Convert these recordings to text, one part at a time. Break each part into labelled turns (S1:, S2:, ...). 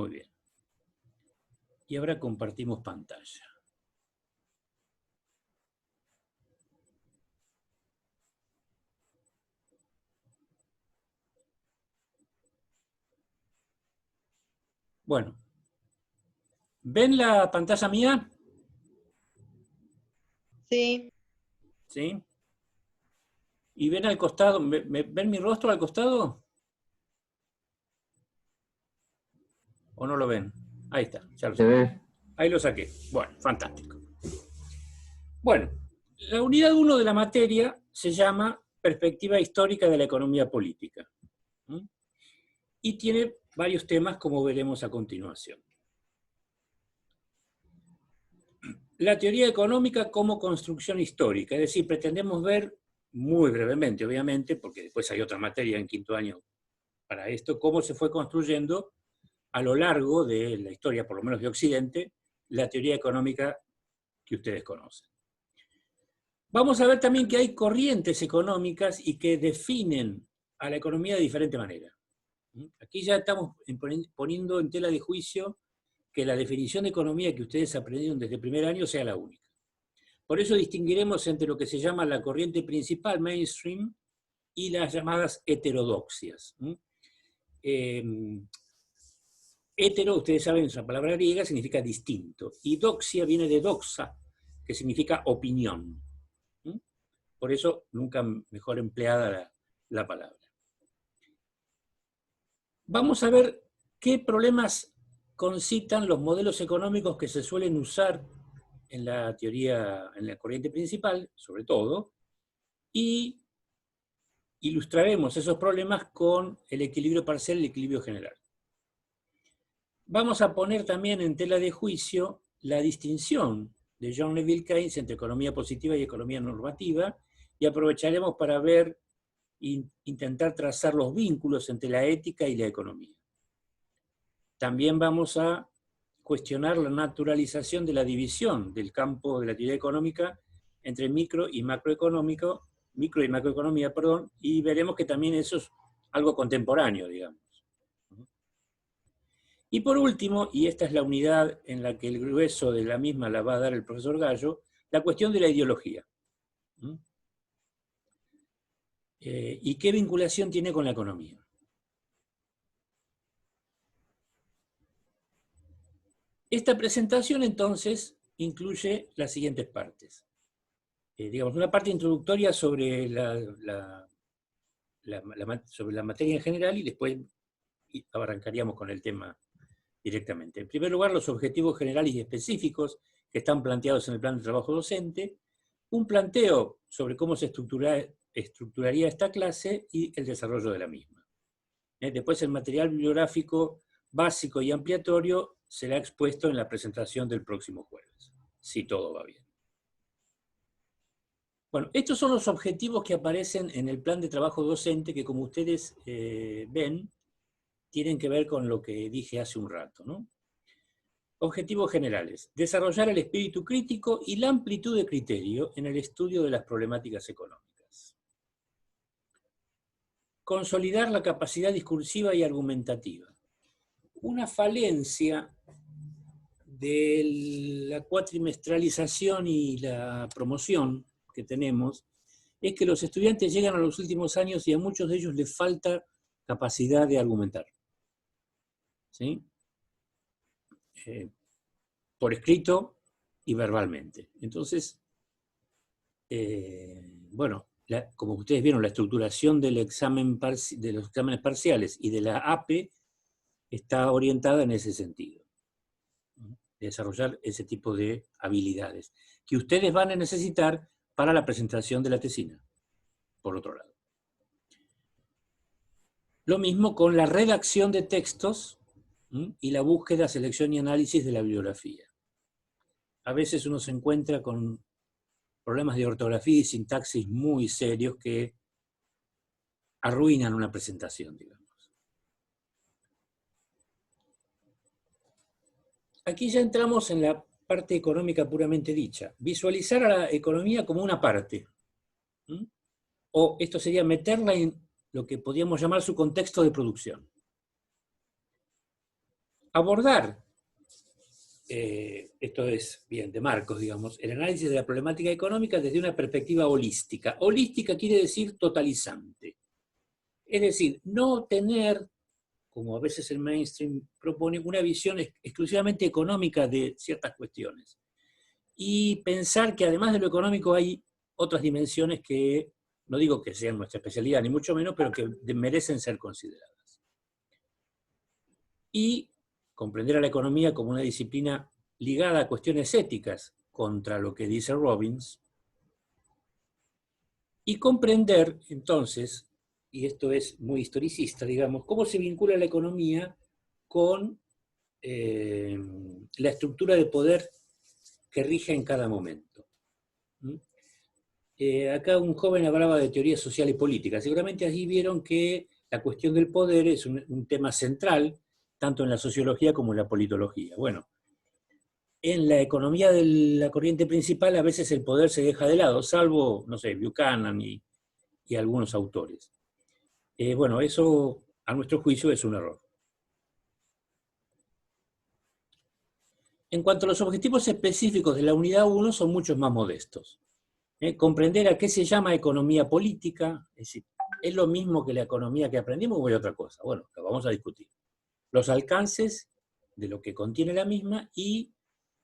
S1: Muy bien. Y ahora compartimos pantalla. Bueno. ¿Ven la pantalla mía?
S2: Sí.
S1: ¿Sí? ¿Y ven al costado? ¿Ven mi rostro al costado? ¿O no lo ven? Ahí está, ya lo
S3: Se
S1: saqué.
S3: ve.
S1: Ahí lo saqué. Bueno, fantástico. Bueno, la unidad 1 de la materia se llama Perspectiva histórica de la economía política. Y tiene varios temas, como veremos a continuación. La teoría económica como construcción histórica, es decir, pretendemos ver, muy brevemente obviamente, porque después hay otra materia en quinto año para esto, cómo se fue construyendo a lo largo de la historia, por lo menos de Occidente, la teoría económica que ustedes conocen. Vamos a ver también que hay corrientes económicas y que definen a la economía de diferente manera. Aquí ya estamos poniendo en tela de juicio que la definición de economía que ustedes aprendieron desde el primer año sea la única. Por eso distinguiremos entre lo que se llama la corriente principal, mainstream, y las llamadas heterodoxias. Hetero, ustedes saben, es una palabra griega, significa distinto. Y doxia viene de doxa, que significa opinión. Por eso, nunca mejor empleada la palabra. Vamos a ver qué problemas concitan los modelos económicos que se suelen usar en la teoría, en la corriente principal, sobre todo, y ilustraremos esos problemas con el equilibrio parcial y el equilibrio general. Vamos a poner también en tela de juicio la distinción de John Neville Keynes entre economía positiva y economía normativa, y aprovecharemos para ver e intentar trazar los vínculos entre la ética y la economía. También vamos a cuestionar la naturalización de la división del campo de la teoría económica entre micro y macroeconomía, y veremos que también eso es algo contemporáneo, digamos. Y por último, y esta es la unidad en la que el grueso de la misma la va a dar el profesor Gallo, la cuestión de la ideología. ¿Y qué vinculación tiene con la economía? Esta presentación, entonces, incluye las siguientes partes. Digamos, una parte introductoria sobre sobre la materia en general, y después arrancaríamos con el tema directamente. En primer lugar, los objetivos generales y específicos que están planteados en el plan de trabajo docente, un planteo sobre cómo se estructuraría esta clase y el desarrollo de la misma. Después, el material bibliográfico básico y ampliatorio será expuesto en la presentación del próximo jueves, si todo va bien. Bueno, estos son los objetivos que aparecen en el plan de trabajo docente que, como ustedes ven, tienen que ver con lo que dije hace un rato, ¿no? Objetivos generales. Desarrollar el espíritu crítico y la amplitud de criterio en el estudio de las problemáticas económicas. Consolidar la capacidad discursiva y argumentativa. Una falencia de la cuatrimestralización y la promoción que tenemos es que los estudiantes llegan a los últimos años y a muchos de ellos les falta capacidad de argumentar. ¿Sí? Por escrito y verbalmente. Entonces, bueno, como ustedes vieron, la estructuración del de los exámenes parciales y de la APE está orientada en ese sentido. De desarrollar ese tipo de habilidades que ustedes van a necesitar para la presentación de la tesina, por otro lado. Lo mismo con la redacción de textos y la búsqueda, selección y análisis de la bibliografía. A veces uno se encuentra con problemas de ortografía y sintaxis muy serios que arruinan una presentación, digamos. Aquí ya entramos en la parte económica puramente dicha. Visualizar a la economía como una parte. O esto sería meterla en lo que podríamos llamar su contexto de producción. abordar, esto es bien de Marcos, digamos, el análisis de la problemática económica desde una perspectiva holística. Holística quiere decir totalizante. Es decir, no tener, como a veces el mainstream propone, una visión exclusivamente económica de ciertas cuestiones. Y pensar que además de lo económico hay otras dimensiones que, no digo que sean nuestra especialidad, ni mucho menos, pero que merecen ser consideradas. Y comprender a la economía como una disciplina ligada a cuestiones éticas, contra lo que dice Robbins, y comprender, entonces, y esto es muy historicista, digamos, cómo se vincula la economía con la estructura de poder que rige en cada momento. Acá un joven hablaba de teoría social y política. Seguramente allí vieron que la cuestión del poder es un tema central, tanto en la sociología como en la politología. Bueno, en la economía de la corriente principal a veces el poder se deja de lado, salvo, no sé, Buchanan y algunos autores. Bueno, eso a nuestro juicio es un error. En cuanto a los objetivos específicos de la unidad 1 son muchos más modestos. Comprender a qué se llama economía política, es decir, ¿es lo mismo que la economía que aprendimos o hay otra cosa? Bueno, lo vamos a discutir. Los alcances de lo que contiene la misma y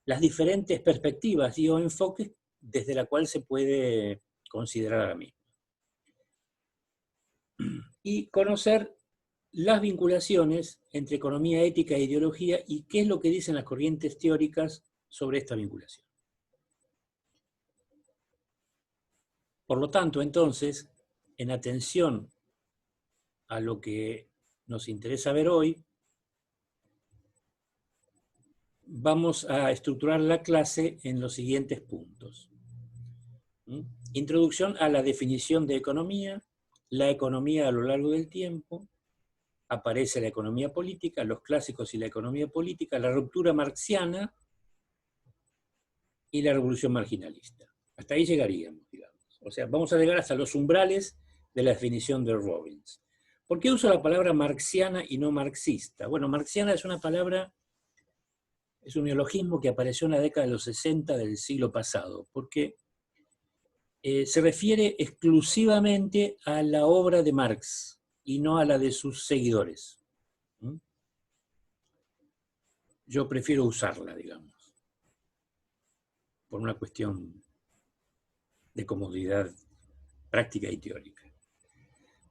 S1: las diferentes perspectivas y o enfoques desde la cual se puede considerar a la misma. Y conocer las vinculaciones entre economía, ética e ideología y qué es lo que dicen las corrientes teóricas sobre esta vinculación. Por lo tanto, entonces, en atención a lo que nos interesa ver hoy, vamos a estructurar la clase en los siguientes puntos. Introducción a la definición de economía, la economía a lo largo del tiempo, aparece la economía política, los clásicos y la economía política, la ruptura marxiana y la revolución marginalista. Hasta ahí llegaríamos, digamos. O sea, vamos a llegar hasta los umbrales de la definición de Robbins. ¿Por qué uso la palabra marxiana y no marxista? Bueno, marxiana es una palabra, es un neologismo que apareció en la década de los 60 del siglo pasado, porque se refiere exclusivamente a la obra de Marx y no a la de sus seguidores. Yo prefiero usarla, digamos, por una cuestión de comodidad práctica y teórica.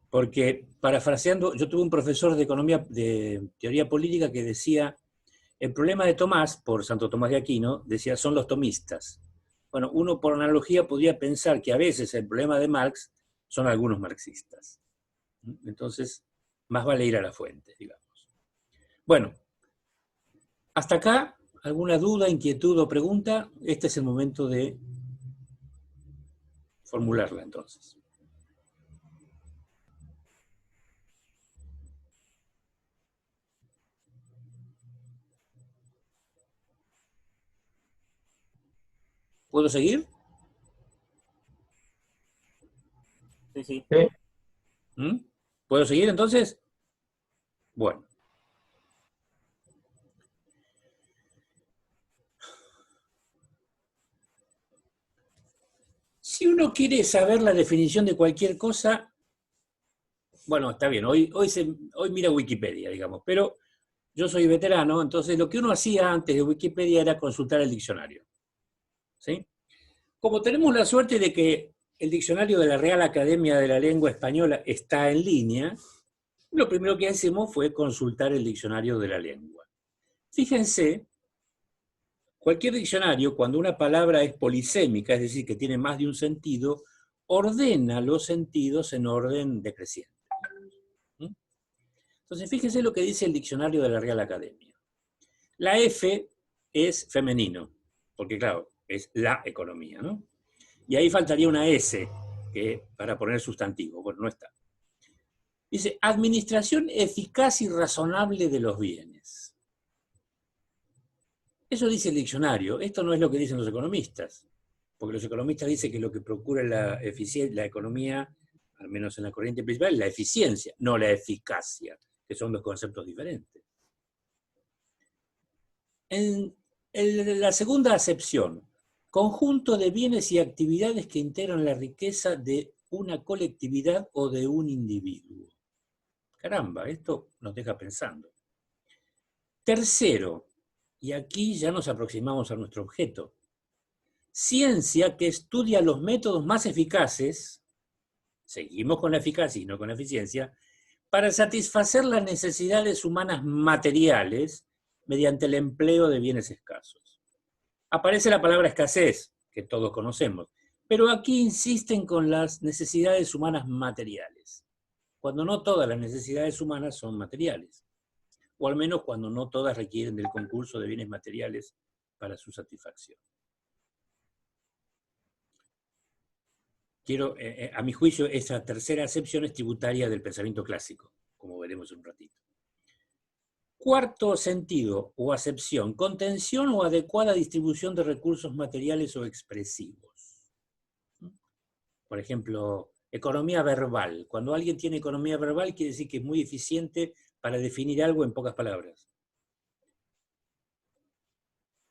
S1: Porque, parafraseando, yo tuve un profesor de economía, de teoría política que decía, el problema de Tomás, por Santo Tomás de Aquino, decía, son los tomistas. Bueno, uno por analogía podría pensar que a veces el problema de Marx son algunos marxistas. Entonces, más vale ir a la fuente, digamos. Bueno, hasta acá, ¿alguna duda, inquietud o pregunta? Este es el momento de formularla, entonces. ¿Puedo seguir?
S2: Sí, sí.
S1: ¿Puedo seguir entonces? Bueno. Si uno quiere saber la definición de cualquier cosa, bueno, está bien, hoy mira Wikipedia, digamos, pero yo soy veterano, entonces lo que uno hacía antes de Wikipedia era consultar el diccionario. ¿Sí? Como tenemos la suerte de que el diccionario de la Real Academia de la Lengua Española está en línea, lo primero que hicimos fue consultar el diccionario de la lengua. Fíjense, cualquier diccionario, cuando una palabra es polisémica, es decir, que tiene más de un sentido, ordena los sentidos en orden decreciente. Entonces, fíjense lo que dice el diccionario de la Real Academia. La F es femenino, porque claro, es la economía, ¿no? Y ahí faltaría una S para poner sustantivo. Bueno, no está. Dice, administración eficaz y razonable de los bienes. Eso dice el diccionario. Esto no es lo que dicen los economistas. Porque los economistas dicen que lo que procura la economía, al menos en la corriente principal, es la eficiencia, no la eficacia, que son dos conceptos diferentes. La segunda acepción, conjunto de bienes y actividades que integran la riqueza de una colectividad o de un individuo. Caramba, esto nos deja pensando. Tercero, y aquí ya nos aproximamos a nuestro objeto, ciencia que estudia los métodos más eficaces, seguimos con la eficacia y no con la eficiencia, para satisfacer las necesidades humanas materiales mediante el empleo de bienes escasos. Aparece la palabra escasez, que todos conocemos, pero aquí insisten con las necesidades humanas materiales, cuando no todas las necesidades humanas son materiales, o al menos cuando no todas requieren del concurso de bienes materiales para su satisfacción. A mi juicio, esa tercera acepción es tributaria del pensamiento clásico, como veremos en un ratito. Cuarto sentido o acepción, contención o adecuada distribución de recursos materiales o expresivos. Por ejemplo, economía verbal. Cuando alguien tiene economía verbal, quiere decir que es muy eficiente para definir algo en pocas palabras.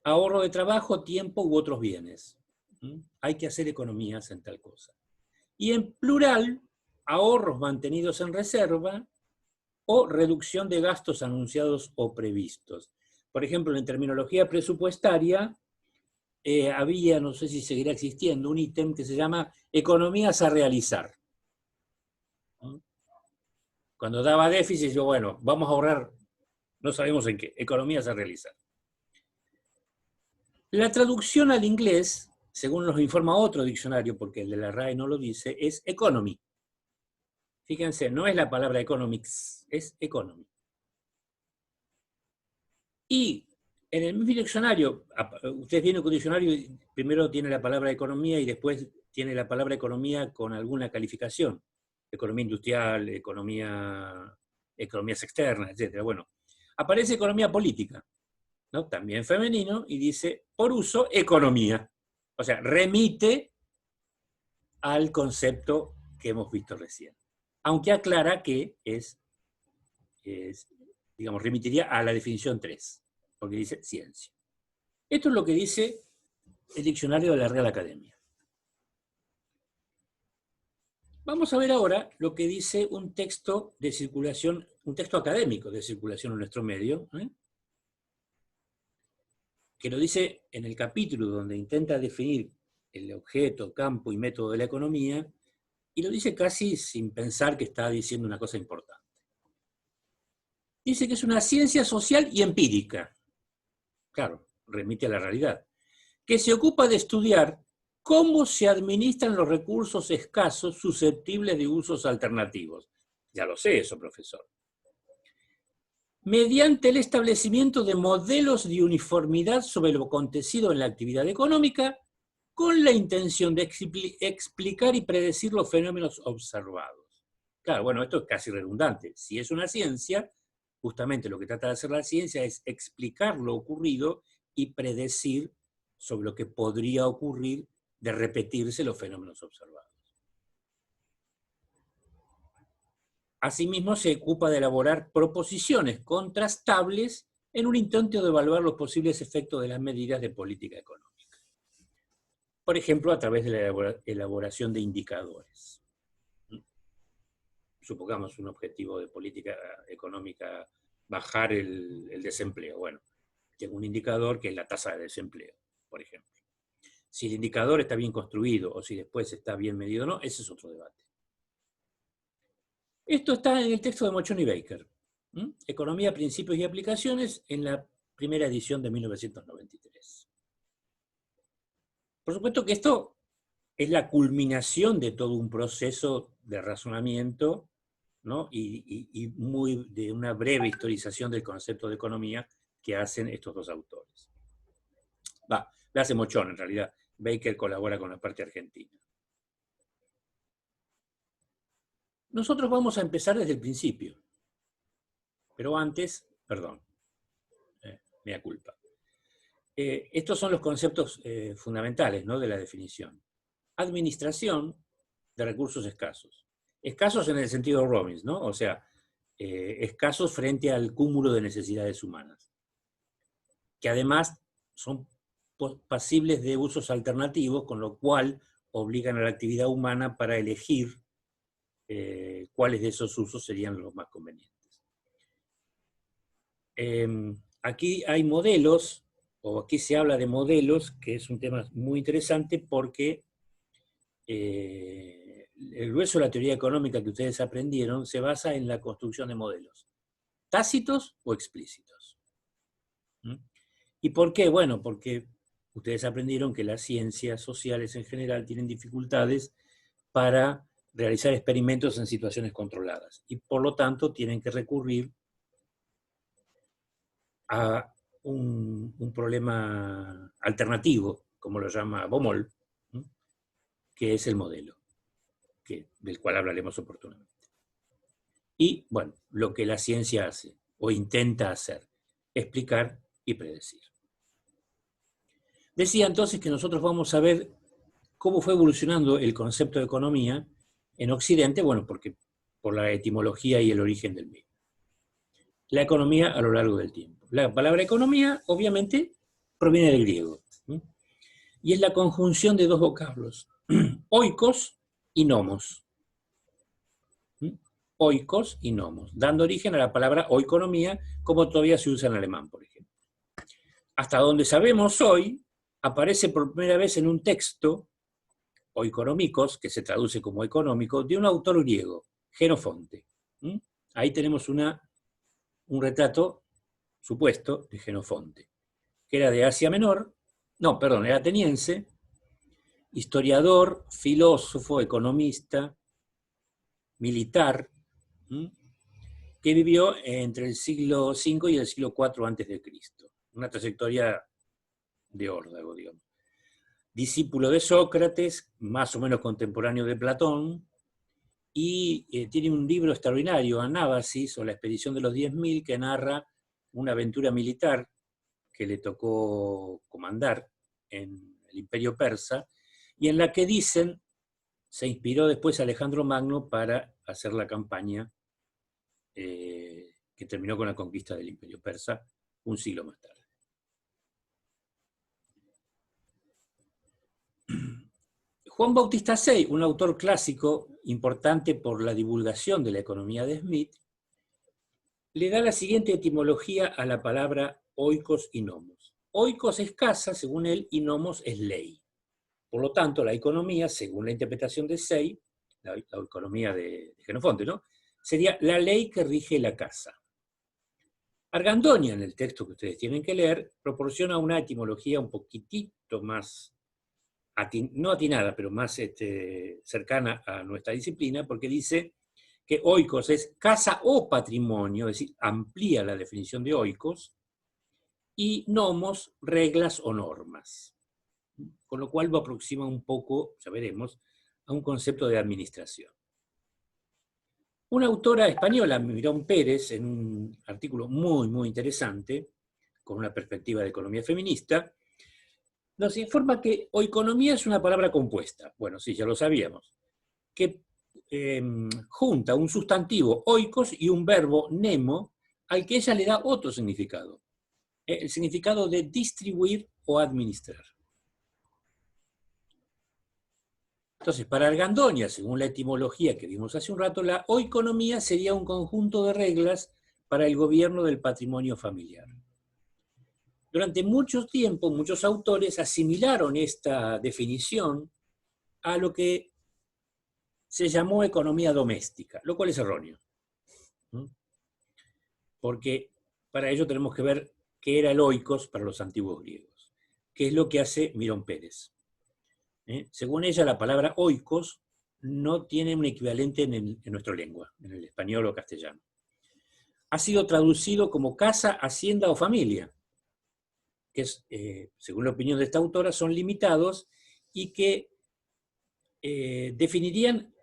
S1: Ahorro de trabajo, tiempo u otros bienes. Hay que hacer economías en tal cosa. Y en plural, ahorros mantenidos en reserva o reducción de gastos anunciados o previstos. Por ejemplo, en terminología presupuestaria, había, no sé si seguirá existiendo, un ítem que se llama economías a realizar. Cuando daba déficit, yo, bueno, vamos a ahorrar, no sabemos en qué, economías a realizar. La traducción al inglés, según nos informa otro diccionario, porque el de la RAE no lo dice, es economy. Fíjense, no es la palabra economics, es economy. Y en el mismo diccionario, ustedes vienen con un diccionario y primero tiene la palabra economía y después tiene la palabra economía con alguna calificación. Economía industrial, economías externas, etc. Bueno, aparece economía política, ¿no? También femenino, y dice, por uso, economía. O sea, remite al concepto que hemos visto recién. Aunque aclara que digamos, remitiría a la definición 3, porque dice ciencia. Esto es lo que dice el diccionario de la Real Academia. Vamos a ver ahora lo que dice un texto de circulación, un texto académico de circulación en nuestro medio, que lo dice en el capítulo donde intenta definir el objeto, campo y método de la economía, y lo dice casi sin pensar que está diciendo una cosa importante. Dice que es una ciencia social y empírica. Claro, remite a la realidad. Que se ocupa de estudiar cómo se administran los recursos escasos susceptibles de usos alternativos. Ya lo sé eso, profesor. Mediante el establecimiento de modelos de uniformidad sobre lo acontecido en la actividad económica, con la intención de explicar y predecir los fenómenos observados. Claro, bueno, esto es casi redundante. Si es una ciencia, justamente lo que trata de hacer la ciencia es explicar lo ocurrido y predecir sobre lo que podría ocurrir de repetirse los fenómenos observados. Asimismo, se ocupa de elaborar proposiciones contrastables en un intento de evaluar los posibles efectos de las medidas de política económica. Por ejemplo, a través de la elaboración de indicadores. Supongamos un objetivo de política económica, bajar el desempleo. Bueno, tengo un indicador que es la tasa de desempleo, por ejemplo. Si el indicador está bien construido o si después está bien medido o no, ese es otro debate. Esto está en el texto de Mochoni Baker, Economía, Principios y Aplicaciones, en la primera edición de 1993. Por supuesto que esto es la culminación de todo un proceso de razonamiento, ¿no? y de una breve historización del concepto de economía que hacen estos dos autores. La hace Mochoni, en realidad. Baker colabora con la parte argentina. Nosotros vamos a empezar desde el principio. Pero antes, perdón, mea culpa. Estos son los conceptos fundamentales, ¿no?, de la definición. Administración de recursos escasos. Escasos en el sentido de Robbins, ¿no? O sea, escasos frente al cúmulo de necesidades humanas. que además son pasibles de usos alternativos, con lo cual obligan a la actividad humana para elegir cuáles de esos usos serían los más convenientes. Aquí hay modelos, o aquí se habla de modelos, que es un tema muy interesante porque el grueso de la teoría económica que ustedes aprendieron se basa en la construcción de modelos, tácitos o explícitos. ¿Y por qué? Bueno, porque ustedes aprendieron que las ciencias sociales en general tienen dificultades para realizar experimentos en situaciones controladas, y por lo tanto tienen que recurrir a un problema alternativo, como lo llama Baumol, que es el modelo, del cual hablaremos oportunamente. Y, bueno, lo que la ciencia hace, o intenta hacer, explicar y predecir. Decía entonces que nosotros vamos a ver cómo fue evolucionando el concepto de economía en Occidente, bueno, porque por la etimología y el origen del mismo. La economía a lo largo del tiempo. La palabra economía, obviamente, proviene del griego, y es la conjunción de dos vocablos, oikos y nomos. Oikos y nomos, dando origen a la palabra oikonomía, como todavía se usa en alemán, por ejemplo. Hasta donde sabemos hoy, aparece por primera vez en un texto, oikonomikos, que se traduce como económico, de un autor griego, Jenofonte. Ahí tenemos un retrato supuesto de Jenofonte, que era de Asia Menor, era ateniense, historiador, filósofo, economista, militar, que vivió entre el siglo V y el siglo IV a.C. Una trayectoria de órdago, digamos. Discípulo de Sócrates, más o menos contemporáneo de Platón, y tiene un libro extraordinario, Anábasis, o la expedición de los 10.000, que narra una aventura militar que le tocó comandar en el Imperio Persa, y en la que dicen, se inspiró después Alejandro Magno para hacer la campaña que terminó con la conquista del Imperio Persa un siglo más tarde. Juan Bautista Say, un autor clásico importante por la divulgación de la economía de Smith, le da la siguiente etimología a la palabra oikos y nomos. Oikos es casa, según él, y nomos es ley. Por lo tanto, la economía, según la interpretación de Say, la economía de Jenofonte, ¿no?, sería la ley que rige la casa. Argandoña, en el texto que ustedes tienen que leer, proporciona una etimología un poquitito más, no atinada, pero más cercana a nuestra disciplina, porque dice que oikos es casa o patrimonio, es decir, amplía la definición de oikos, y nomos, reglas o normas. Con lo cual lo aproxima un poco, ya veremos, a un concepto de administración. Una autora española, Mirón Pérez, en un artículo muy, muy interesante, con una perspectiva de economía feminista, nos informa que oikonomía es una palabra compuesta, bueno, sí, ya lo sabíamos, que junta un sustantivo oikos y un verbo nemo, al que ella le da otro significado, el significado de distribuir o administrar. Entonces, para Argandoña, según la etimología que vimos hace un rato, la oikonomía sería un conjunto de reglas para el gobierno del patrimonio familiar. Durante mucho tiempo, muchos autores asimilaron esta definición a lo que se llamó economía doméstica, lo cual es erróneo. Porque para ello tenemos que ver qué era el oikos para los antiguos griegos, que es lo que hace Mirón Pérez. Según ella, la palabra oikos no tiene un equivalente en nuestra lengua, en el español o castellano. Ha sido traducido como casa, hacienda o familia, que según la opinión de esta autora, son limitados y que definirían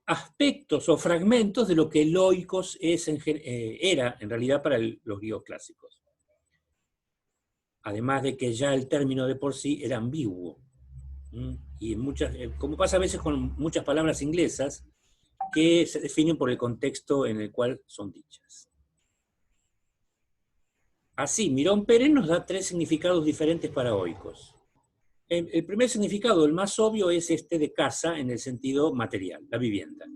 S1: aspectos o fragmentos de lo que el oikos era en realidad para los griegos clásicos. Además de que ya el término de por sí era ambiguo. Y como pasa a veces con muchas palabras inglesas, que se definen por el contexto en el cual son dichas. Así, Mirón Pérez nos da 3 significados diferentes para oikos. El primer significado, el más obvio, es este de casa en el sentido material, la vivienda.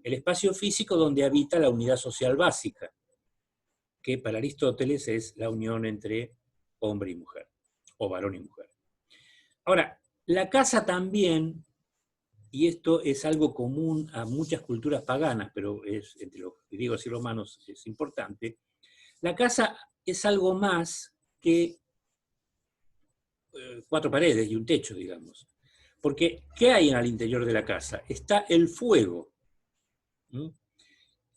S1: El espacio físico donde habita la unidad social básica, que para Aristóteles es la unión entre hombre y mujer, o varón y mujer. Ahora, la casa también, y esto es algo común a muchas culturas paganas, pero es, entre los griegos y romanos es importante, la casa es algo más que 4 paredes y un techo, digamos. Porque, ¿qué hay al interior de la casa? Está el fuego. ¿Mm?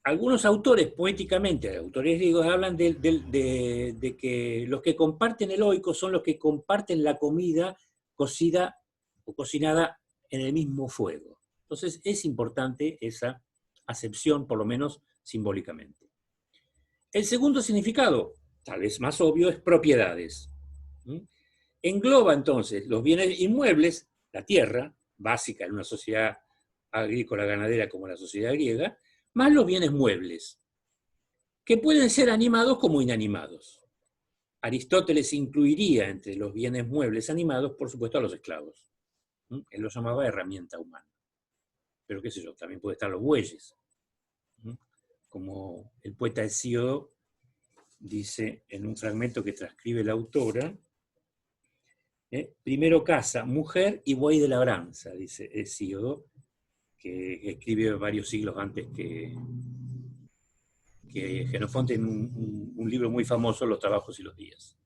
S1: Algunos autores, poéticamente, autores griegos, hablan de que los que comparten el oiko son los que comparten la comida cocida o cocinada en el mismo fuego. Entonces es importante esa acepción, por lo menos simbólicamente. El segundo significado, tal vez más obvio, es propiedades. Engloba entonces los bienes inmuebles, la tierra, básica en una sociedad agrícola ganadera como la sociedad griega, más los bienes muebles, que pueden ser animados como inanimados. Aristóteles incluiría entre los bienes muebles animados, por supuesto, a los esclavos. Él los llamaba herramienta humana. Pero qué sé yo, también puede estar los bueyes. Como el poeta Hesíodo dice en un fragmento que transcribe la autora, primero casa, mujer y buey de labranza, dice Hesíodo, que escribe varios siglos antes que Jenofonte en un libro muy famoso, Los trabajos y los días.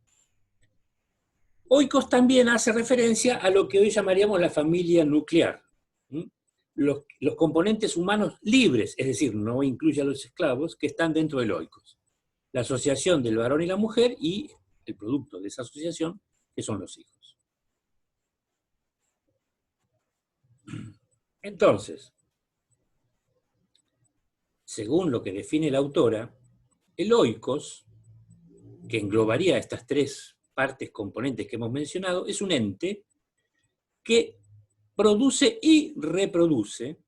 S1: Oikos también hace referencia a lo que hoy llamaríamos la familia nuclear. Los componentes humanos libres, es decir, no incluye a los esclavos, que están dentro del oikos. La asociación del varón y la mujer y el producto de esa asociación, que son los hijos. Entonces, según lo que define la autora, el oikos, que englobaría estas 3 partes componentes que hemos mencionado, es un ente que produce y reproduce,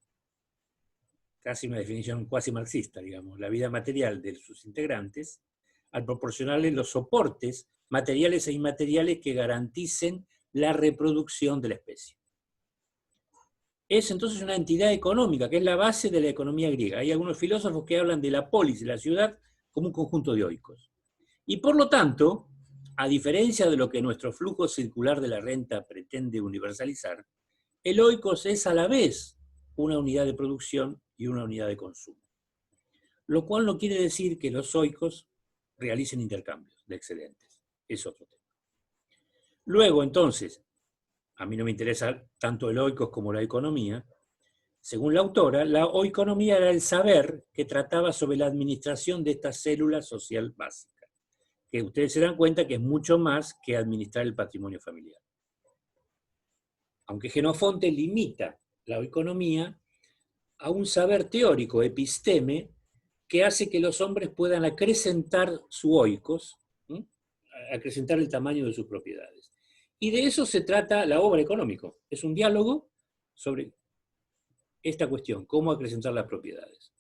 S1: casi una definición cuasi marxista, digamos, la vida material de sus integrantes, al proporcionarles los soportes materiales e inmateriales que garanticen la reproducción de la especie. Es entonces una entidad económica, que es la base de la economía griega. Hay algunos filósofos que hablan de la polis, de la ciudad, como un conjunto de oikos. Y por lo tanto, a diferencia de lo que nuestro flujo circular de la renta pretende universalizar, el oikos es a la vez una unidad de producción y una unidad de consumo. Lo cual no quiere decir que los oikos realicen intercambios de excedentes. Es otro tema. Luego, entonces, a mí no me interesa tanto el oikos como la economía. Según la autora, la oikonomía era el saber que trataba sobre la administración de esta célula social básica, que ustedes se dan cuenta que es mucho más que administrar el patrimonio familiar. Aunque Jenofonte limita la oikonomía a un saber teórico, episteme, que hace que los hombres puedan acrecentar su oikos, acrecentar el tamaño de sus propiedades. Y de eso se trata la obra Económico. Es un diálogo sobre esta cuestión, cómo acrecentar las propiedades.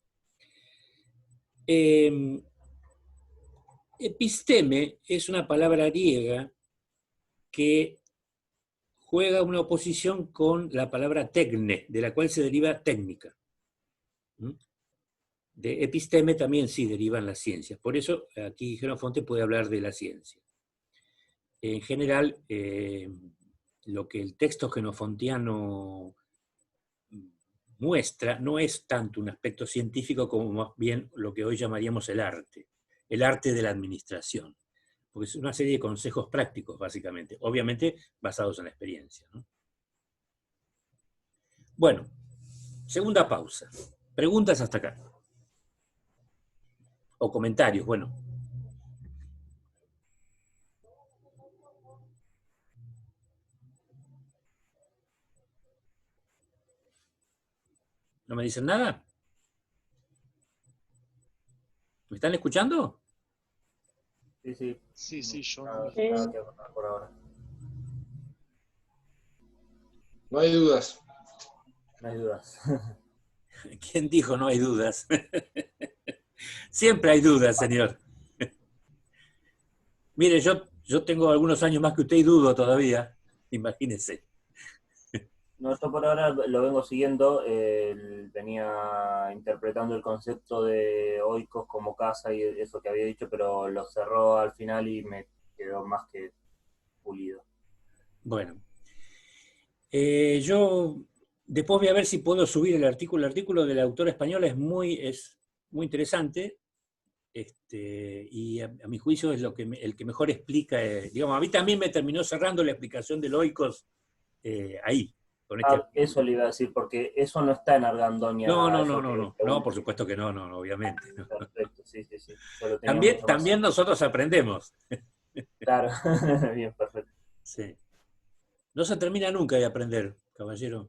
S1: Episteme es una palabra griega que juega una oposición con la palabra tecne, de la cual se deriva técnica. De episteme también sí derivan las ciencias. Por eso aquí Jenofonte puede hablar de la ciencia. En general, lo que el texto jenofontiano muestra no es tanto un aspecto científico como más bien lo que hoy llamaríamos el arte de la administración, porque es una serie de consejos prácticos, básicamente, obviamente basados en la experiencia, ¿no? Bueno, segunda pausa. ¿Preguntas hasta acá? O comentarios, bueno. ¿No me dicen nada? ¿Me están escuchando?
S2: Sí, sí.
S3: Sí, yo
S2: Nada,
S3: no.
S2: nada que abonar por ahora.
S4: No hay dudas.
S2: No hay dudas.
S1: ¿Quién dijo no hay dudas? Siempre hay dudas, señor. Mire, yo tengo algunos años más que usted y dudo todavía, imagínese.
S2: No, yo por ahora lo vengo siguiendo. Él venía interpretando el concepto de oikos como casa y eso que había dicho, pero lo cerró al final y me quedó más que pulido.
S1: Bueno, yo después voy a ver si puedo subir el artículo. El artículo de la autora española es muy interesante, y a mi juicio es el que mejor explica, digamos, a mí también me terminó cerrando la explicación del oikos ahí, con este
S2: Eso
S1: artículo.
S2: le iba a decir, porque eso no está en
S1: No,
S2: Argandoña,
S1: no, no,
S2: eso
S1: no,
S2: que
S1: no, no, por
S2: pregunté.
S1: supuesto que no, no, no, obviamente. No.
S2: Perfecto, sí, sí, sí. Yo lo tenía
S1: También,
S2: mucho más
S1: también nosotros aprendemos.
S2: claro. Bien, perfecto.
S1: Sí. No se termina nunca de aprender, caballero.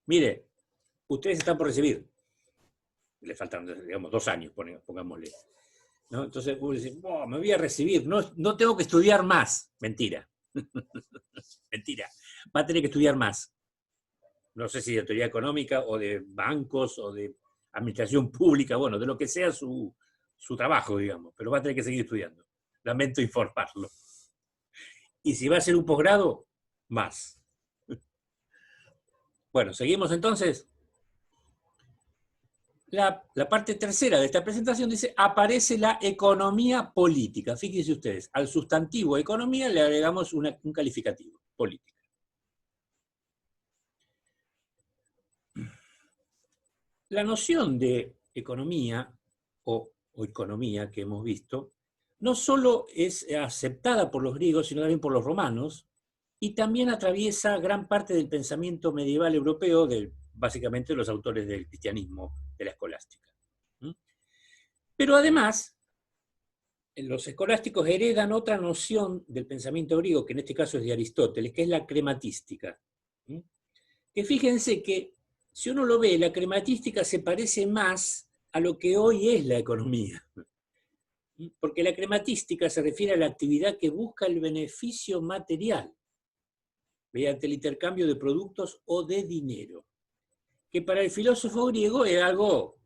S1: Mire, ustedes están por recibir. Le faltan, digamos, 2 años, pongámosle. ¿No? Entonces uno dice, oh, me voy a recibir, no tengo que estudiar más. Mentira. Mentira. Va a tener que estudiar más. No sé si de teoría económica o de bancos o de administración pública, bueno, de lo que sea su trabajo, digamos, pero va a tener que seguir estudiando. Lamento informarlo. Y si va a hacer un posgrado, más. Bueno, seguimos entonces. La parte tercera de esta presentación dice, aparece la economía política. Fíjense ustedes, al sustantivo economía le agregamos un calificativo, política. La noción de economía o economía que hemos visto, no solo es aceptada por los griegos, sino también por los romanos, y también atraviesa gran parte del pensamiento medieval europeo, básicamente los autores del cristianismo, de la escolástica. Pero además, los escolásticos heredan otra noción del pensamiento griego, que en este caso es de Aristóteles, que es la crematística. Que fíjense que, si uno lo ve, la crematística se parece más a lo que hoy es la economía. Porque la crematística se refiere a la actividad que busca el beneficio material, mediante el intercambio de productos o de dinero, que para el filósofo griego es algo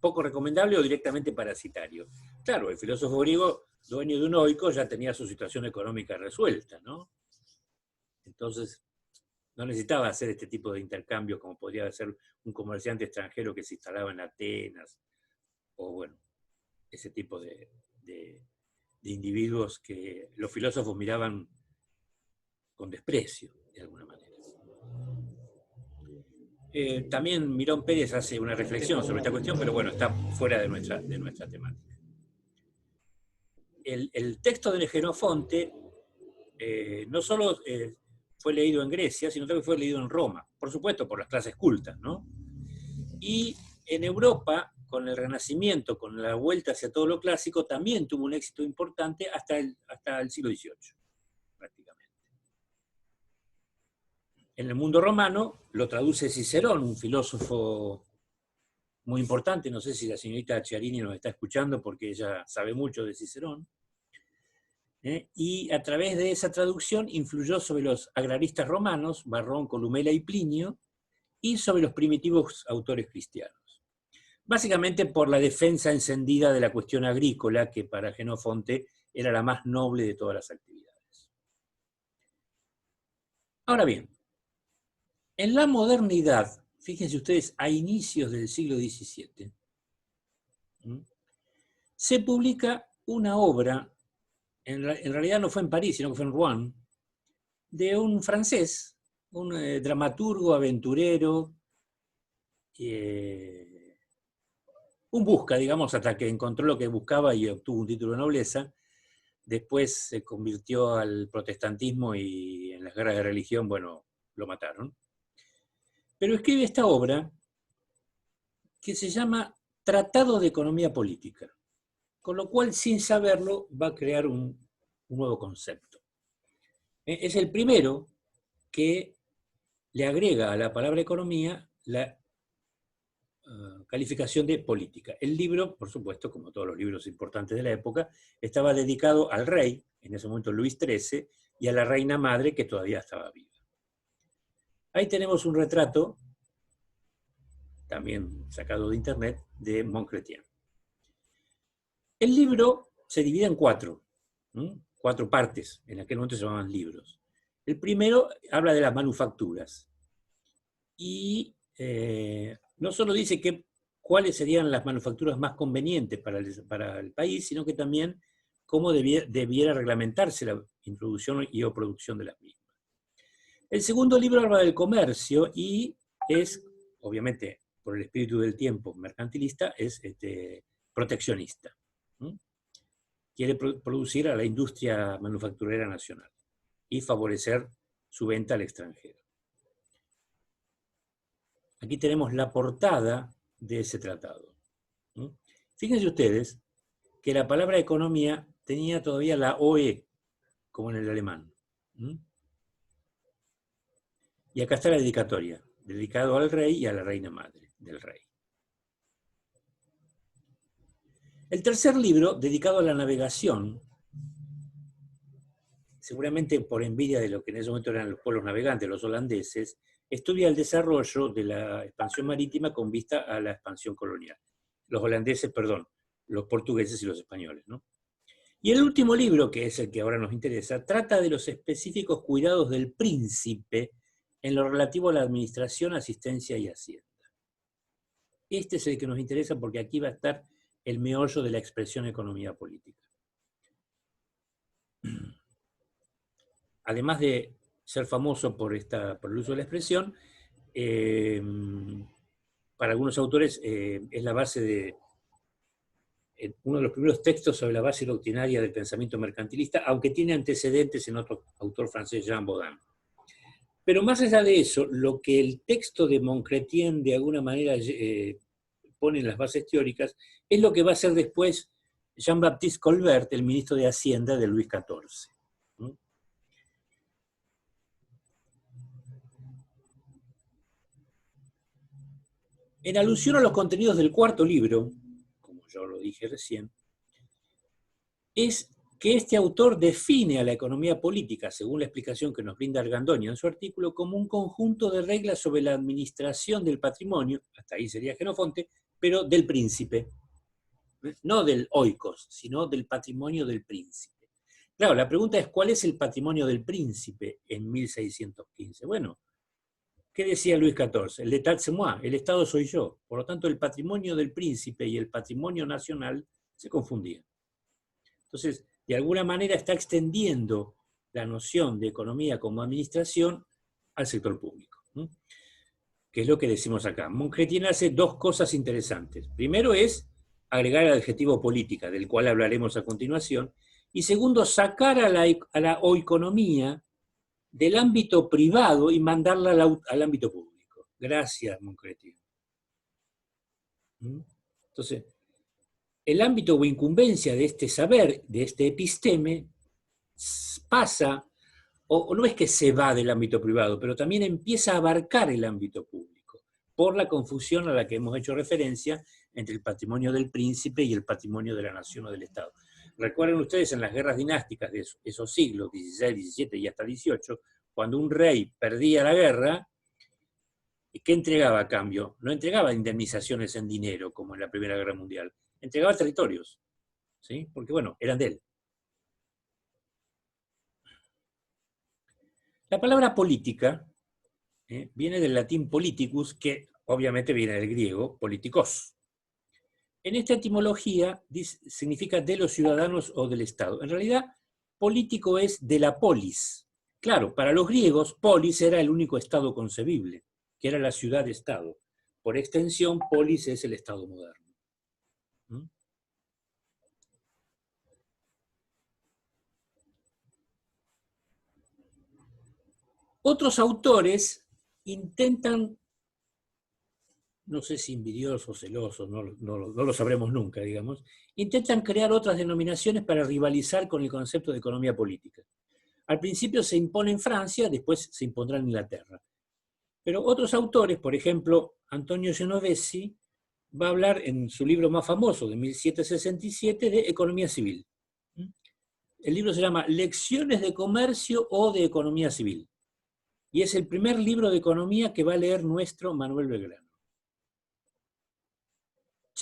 S1: poco recomendable o directamente parasitario. Claro, el filósofo griego, dueño de un oikos, ya tenía su situación económica resuelta, ¿no? Entonces, no necesitaba hacer este tipo de intercambios como podría ser un comerciante extranjero que se instalaba en Atenas, o bueno, ese tipo de individuos que los filósofos miraban con desprecio, de alguna manera. También Mirón Pérez hace una reflexión sobre esta cuestión, pero bueno, está fuera de nuestra temática. El texto de Jenofonte no solo fue leído en Grecia, sino también fue leído en Roma, por supuesto por las clases cultas, ¿no? Y en Europa, con el Renacimiento, con la vuelta hacia todo lo clásico, también tuvo un éxito importante hasta el siglo XVIII, prácticamente. En el mundo romano lo traduce Cicerón, un filósofo muy importante, no sé si la señorita Chiarini nos está escuchando porque ella sabe mucho de Cicerón, y a través de esa traducción influyó sobre los agraristas romanos, Varrón, Columela y Plinio, y sobre los primitivos autores cristianos. Básicamente por la defensa encendida de la cuestión agrícola, que para Jenofonte era la más noble de todas las actividades. Ahora bien, en la modernidad, fíjense ustedes, a inicios del siglo XVII, se publica una obra, en realidad no fue en París, sino que fue en Rouen, de un francés, un dramaturgo, aventurero, un busca, digamos, hasta que encontró lo que buscaba y obtuvo un título de nobleza. Después se convirtió al protestantismo y en las guerras de religión, bueno, lo mataron. Pero escribe esta obra que se llama Tratado de Economía Política, con lo cual, sin saberlo, va a crear un nuevo concepto. Es el primero que le agrega a la palabra economía la calificación de política. El libro, por supuesto, como todos los libros importantes de la época, estaba dedicado al rey, en ese momento Luis XIII, y a la reina madre que todavía estaba viva. Ahí tenemos un retrato, también sacado de internet, de Montchrestien. El libro se divide en 4. 4 partes, en aquel momento se llamaban libros. El primero habla de las manufacturas. Y no solo dice cuáles serían las manufacturas más convenientes para el país, sino que también cómo debiera reglamentarse la introducción y o producción de las mismas. El segundo libro habla del comercio y es, obviamente, por el espíritu del tiempo mercantilista, es proteccionista. Quiere producir a la industria manufacturera nacional y favorecer su venta al extranjero. Aquí tenemos la portada de ese tratado. Fíjense ustedes que la palabra economía tenía todavía la OE, como en el alemán. Y acá está la dedicatoria, dedicado al rey y a la reina madre del rey. El tercer libro, dedicado a la navegación, seguramente por envidia de lo que en ese momento eran los pueblos navegantes, los holandeses, estudia el desarrollo de la expansión marítima con vista a la expansión colonial. Los holandeses, perdón, los portugueses y los españoles, ¿no? Y el último libro, que es el que ahora nos interesa, trata de los específicos cuidados del príncipe en lo relativo a la administración, asistencia y hacienda. Este es el que nos interesa porque aquí va a estar el meollo de la expresión economía política. Además de ser famoso por el uso de la expresión, para algunos autores es la base de uno de los primeros textos sobre la base doctrinaria del pensamiento mercantilista, aunque tiene antecedentes en otro autor francés, Jean Baudin. Pero más allá de eso, lo que el texto de Montchrétien de alguna manera pone en las bases teóricas es lo que va a ser después Jean-Baptiste Colbert, el ministro de Hacienda de Luis XIV. En alusión a los contenidos del cuarto libro, como yo lo dije recién, es que este autor define a la economía política, según la explicación que nos brinda Argandoña en su artículo, como un conjunto de reglas sobre la administración del patrimonio, hasta ahí sería Genofonte, pero del príncipe. No del oikos, sino del patrimonio del príncipe. Claro, la pregunta es, ¿cuál es el patrimonio del príncipe en 1615? Bueno, ¿qué decía Luis XIV? El l'état c'est moi, el Estado soy yo. Por lo tanto, el patrimonio del príncipe y el patrimonio nacional se confundían. Entonces, de alguna manera está extendiendo la noción de economía como administración al sector público, ¿no? Que es lo que decimos acá. Montchrétien hace 2 cosas interesantes. Primero es agregar el adjetivo política, del cual hablaremos a continuación, y segundo, sacar a la oeconomía del ámbito privado y mandarla al ámbito público. Gracias, Montchrétien. Entonces, el ámbito o incumbencia de este saber, de este episteme, pasa, o no es que se va del ámbito privado, pero también empieza a abarcar el ámbito público, por la confusión a la que hemos hecho referencia entre el patrimonio del príncipe y el patrimonio de la nación o del Estado. Recuerden ustedes en las guerras dinásticas de esos siglos, XVI, XVII y hasta XVIII, cuando un rey perdía la guerra, ¿qué entregaba a cambio? No entregaba indemnizaciones en dinero, como en la Primera Guerra Mundial, entregaba territorios, ¿sí? Porque, bueno, eran de él. La palabra política viene del latín politicus, que obviamente viene del griego politikos. En esta etimología significa de los ciudadanos o del Estado. En realidad, político es de la polis. Claro, para los griegos, polis era el único Estado concebible, que era la ciudad-Estado. Por extensión, polis es el Estado moderno. Otros autores intentan, no sé si envidiosos, celosos, no lo sabremos nunca, digamos, intentan crear otras denominaciones para rivalizar con el concepto de economía política. Al principio se impone en Francia, después se impondrá en Inglaterra. Pero otros autores, por ejemplo, Antonio Genovesi, va a hablar en su libro más famoso, de 1767, de economía civil. El libro se llama Lecciones de Comercio o de Economía Civil. Y es el primer libro de economía que va a leer nuestro Manuel Belgrano.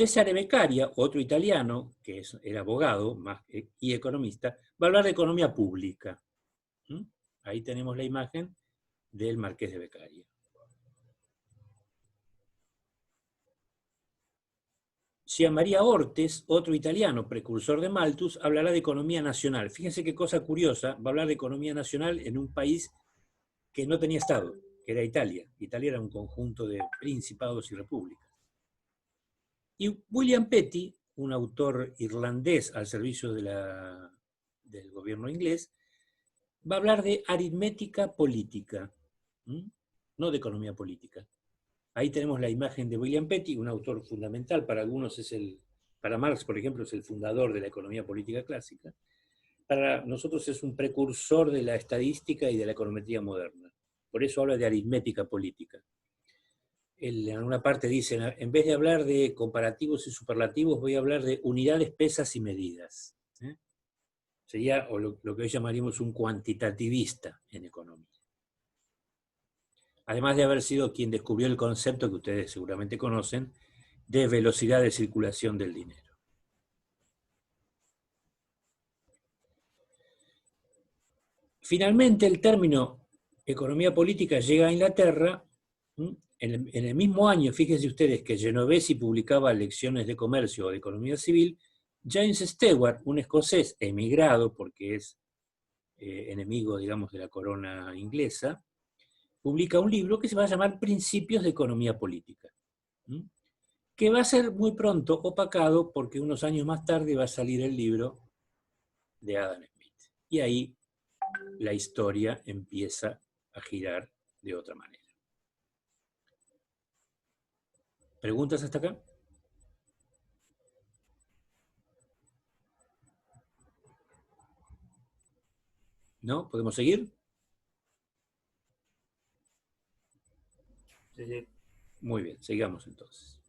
S1: Cesare Beccaria, otro italiano, que era abogado y economista, va a hablar de economía pública. Ahí tenemos la imagen del Marqués de Beccaria. Gianmaria Ortes, otro italiano, precursor de Malthus, hablará de economía nacional. Fíjense qué cosa curiosa, va a hablar de economía nacional en un país que no tenía Estado, que era Italia. Italia era un conjunto de principados y repúblicas. Y William Petty, un autor irlandés al servicio del gobierno inglés, va a hablar de aritmética política, no de economía política. Ahí tenemos la imagen de William Petty, un autor fundamental, para algunos para Marx, por ejemplo, es el fundador de la economía política clásica. Para nosotros es un precursor de la estadística y de la econometría moderna. Por eso habla de aritmética política. Él en una parte dice, en vez de hablar de comparativos y superlativos, voy a hablar de unidades, pesas y medidas. Sería lo que hoy llamaríamos un cuantitativista en economía. Además de haber sido quien descubrió el concepto que ustedes seguramente conocen, de velocidad de circulación del dinero. Finalmente, el término economía política llega a Inglaterra. En el mismo año, fíjense ustedes, que Genovesi publicaba Lecciones de Comercio o de Economía Civil, James Stewart, un escocés emigrado, porque es enemigo, digamos, de la corona inglesa, publica un libro que se va a llamar Principios de Economía Política, que va a ser muy pronto opacado porque unos años más tarde va a salir el libro de Adam Smith. Y ahí la historia empieza a girar de otra manera. ¿Preguntas hasta acá? ¿No? ¿Podemos seguir?
S2: Sí, sí.
S1: Muy bien, sigamos entonces.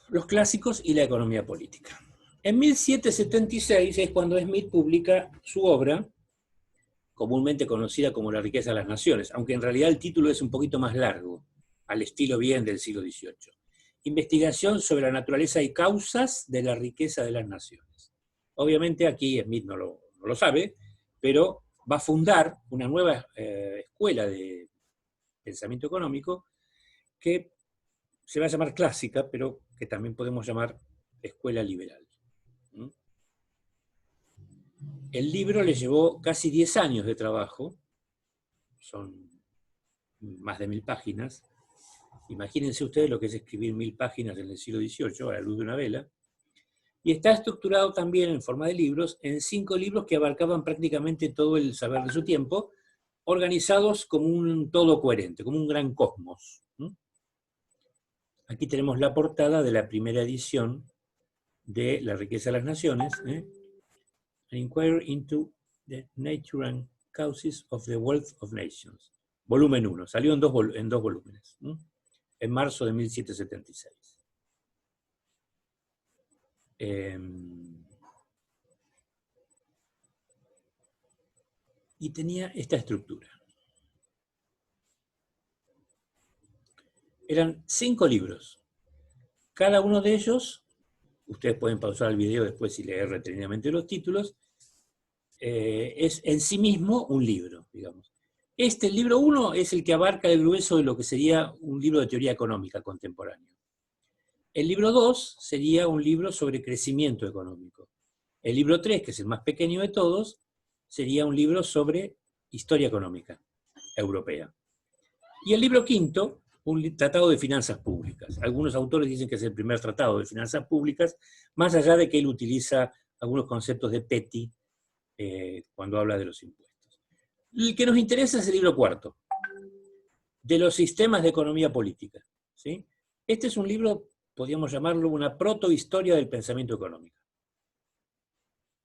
S1: Los clásicos y la economía política. En 1776 es cuando Smith publica su obra, comúnmente conocida como La riqueza de las naciones, aunque en realidad el título es un poquito más largo, al estilo bien del siglo XVIII. Investigación sobre la naturaleza y causas de la riqueza de las naciones. Obviamente aquí Smith no lo sabe, pero va a fundar una nueva escuela de pensamiento económico que se va a llamar clásica, pero que también podemos llamar escuela liberal. El libro le llevó casi 10 años de trabajo, son más de 1000 páginas. Imagínense ustedes lo que es escribir 1000 páginas en el siglo XVIII a la luz de una vela. Y está estructurado también en forma de libros, en 5 libros que abarcaban prácticamente todo el saber de su tiempo, organizados como un todo coherente, como un gran cosmos. Aquí tenemos la portada de la primera edición de La riqueza de las naciones, An Inquiry into the Nature and Causes of the Wealth of Nations. Volumen 1, salió en dos volúmenes, en marzo de 1776. Y tenía esta estructura. Eran 5 libros. Cada uno de ellos, ustedes pueden pausar el video después y leer detenidamente los títulos, es en sí mismo un libro, digamos. El libro 1 es el que abarca el grueso de lo que sería un libro de teoría económica contemporáneo. El libro 2 sería un libro sobre crecimiento económico. El libro 3, que es el más pequeño de todos, sería un libro sobre historia económica europea. Y el libro 5, un tratado de finanzas públicas. Algunos autores dicen que es el primer tratado de finanzas públicas, más allá de que él utiliza algunos conceptos de Petty cuando habla de los impuestos. El que nos interesa es el libro 4, de los sistemas de economía política, ¿sí? Este es un libro, podríamos llamarlo una protohistoria del pensamiento económico.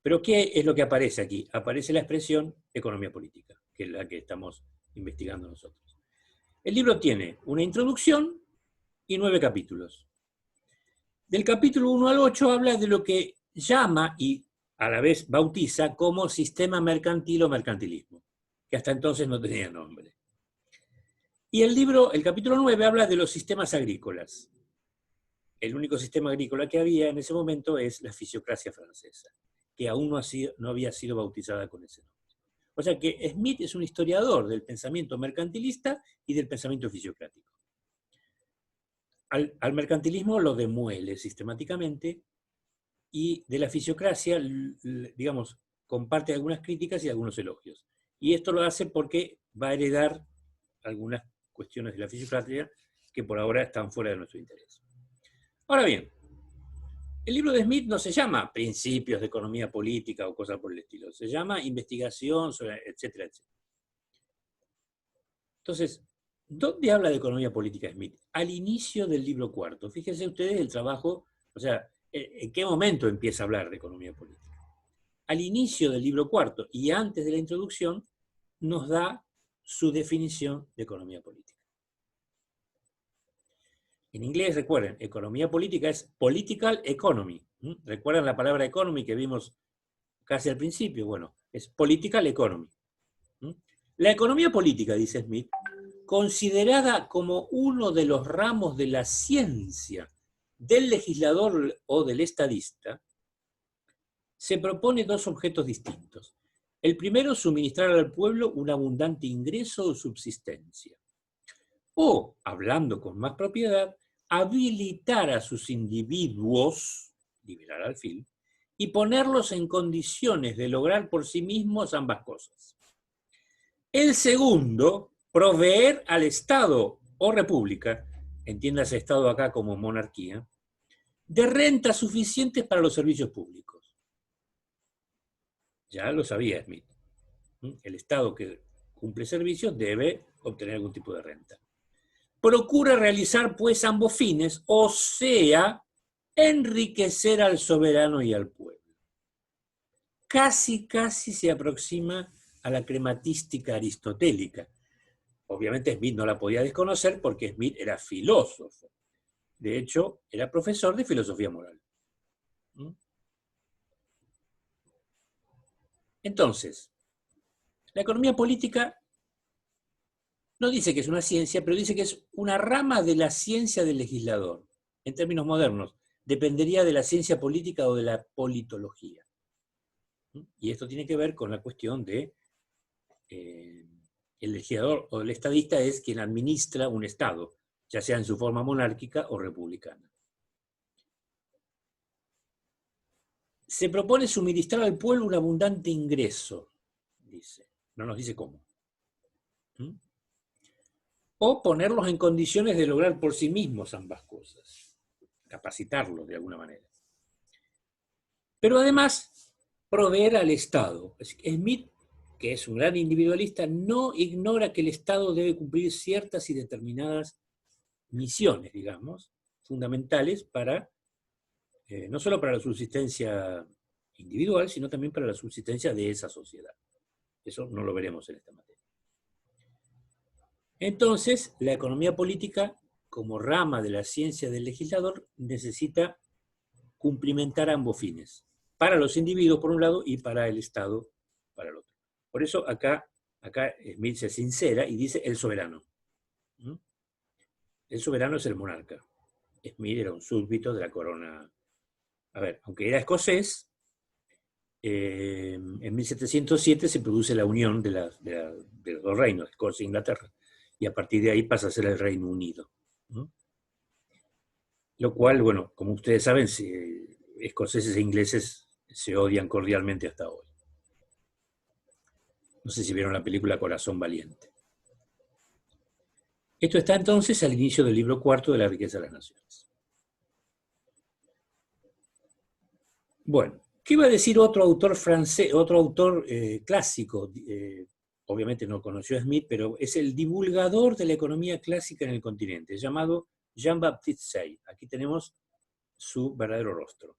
S1: Pero ¿qué es lo que aparece aquí? Aparece la expresión economía política, que es la que estamos investigando nosotros. El libro tiene una introducción y 9 capítulos. Del capítulo 1 al 8 habla de lo que llama y a la vez bautiza como sistema mercantil o mercantilismo, que hasta entonces no tenía nombre. Y el capítulo 9 habla de los sistemas agrícolas. El único sistema agrícola que había en ese momento es la fisiocracia francesa, que aún no había sido bautizada con ese nombre. O sea que Smith es un historiador del pensamiento mercantilista y del pensamiento fisiocrático. Al mercantilismo lo demuele sistemáticamente, y de la fisiocracia, digamos, comparte algunas críticas y algunos elogios. Y esto lo hace porque va a heredar algunas cuestiones de la fisiocracia que por ahora están fuera de nuestro interés. Ahora bien, el libro de Smith no se llama Principios de Economía Política o cosas por el estilo, se llama Investigación, etcétera, etcétera. Entonces, ¿dónde habla de economía política Smith? Al inicio del libro cuarto. Fíjense ustedes el trabajo, o sea, ¿en qué momento empieza a hablar de economía política? Al inicio del libro cuarto y antes de la introducción, nos da su definición de economía política. En inglés, recuerden, economía política es political economy. ¿Recuerdan la palabra economy que vimos casi al principio? Bueno, es political economy. La economía política, dice Smith, considerada como uno de los ramos de la ciencia del legislador o del estadista, se propone dos objetos distintos. El primero, suministrar al pueblo un abundante ingreso o subsistencia. O, hablando con más propiedad, habilitar a sus individuos, liberar al fin, y ponerlos en condiciones de lograr por sí mismos ambas cosas. El segundo, proveer al Estado o república, entiéndase Estado acá como monarquía, de rentas suficientes para los servicios públicos. Ya lo sabía Smith. El Estado que cumple servicios debe obtener algún tipo de renta. Procura realizar pues ambos fines, o sea, enriquecer al soberano y al pueblo. Casi se aproxima a la crematística aristotélica. Obviamente Smith no la podía desconocer porque Smith era filósofo. De hecho, era profesor de filosofía moral. Entonces, la economía política no dice que es una ciencia, pero dice que es una rama de la ciencia del legislador. En términos modernos, dependería de la ciencia política o de la politología. Y esto tiene que ver con la cuestión de el legislador o el estadista es quien administra un Estado, ya sea en su forma monárquica o republicana. Se propone suministrar al pueblo un abundante ingreso, dice. No nos dice cómo. O ponerlos en condiciones de lograr por sí mismos ambas cosas. Capacitarlos de alguna manera. Pero además, proveer al Estado. Smith, que es un gran individualista, no ignora que el Estado debe cumplir ciertas y determinadas misiones, digamos, fundamentales para, no solo para la subsistencia individual, sino también para la subsistencia de esa sociedad. Eso no lo veremos en esta materia. Entonces, la economía política, como rama de la ciencia del legislador, necesita cumplimentar ambos fines. Para los individuos, por un lado, y para el Estado, para el otro. Por eso acá Smith se sincera y dice el soberano. El soberano es el monarca. Smith era un súbdito de la corona. A ver, aunque era escocés, en 1707 se produce la unión de los dos reinos, Escocia e Inglaterra, y a partir de ahí pasa a ser el Reino Unido. Lo cual, bueno, como ustedes saben, escoceses e ingleses se odian cordialmente hasta hoy. No sé si vieron la película Corazón Valiente. Esto está entonces al inicio del libro cuarto de La riqueza de las naciones. Bueno, ¿qué iba a decir otro autor francés, otro autor clásico? Obviamente no conoció a Smith, pero es el divulgador de la economía clásica en el continente, llamado Jean-Baptiste Say. Aquí tenemos su verdadero rostro.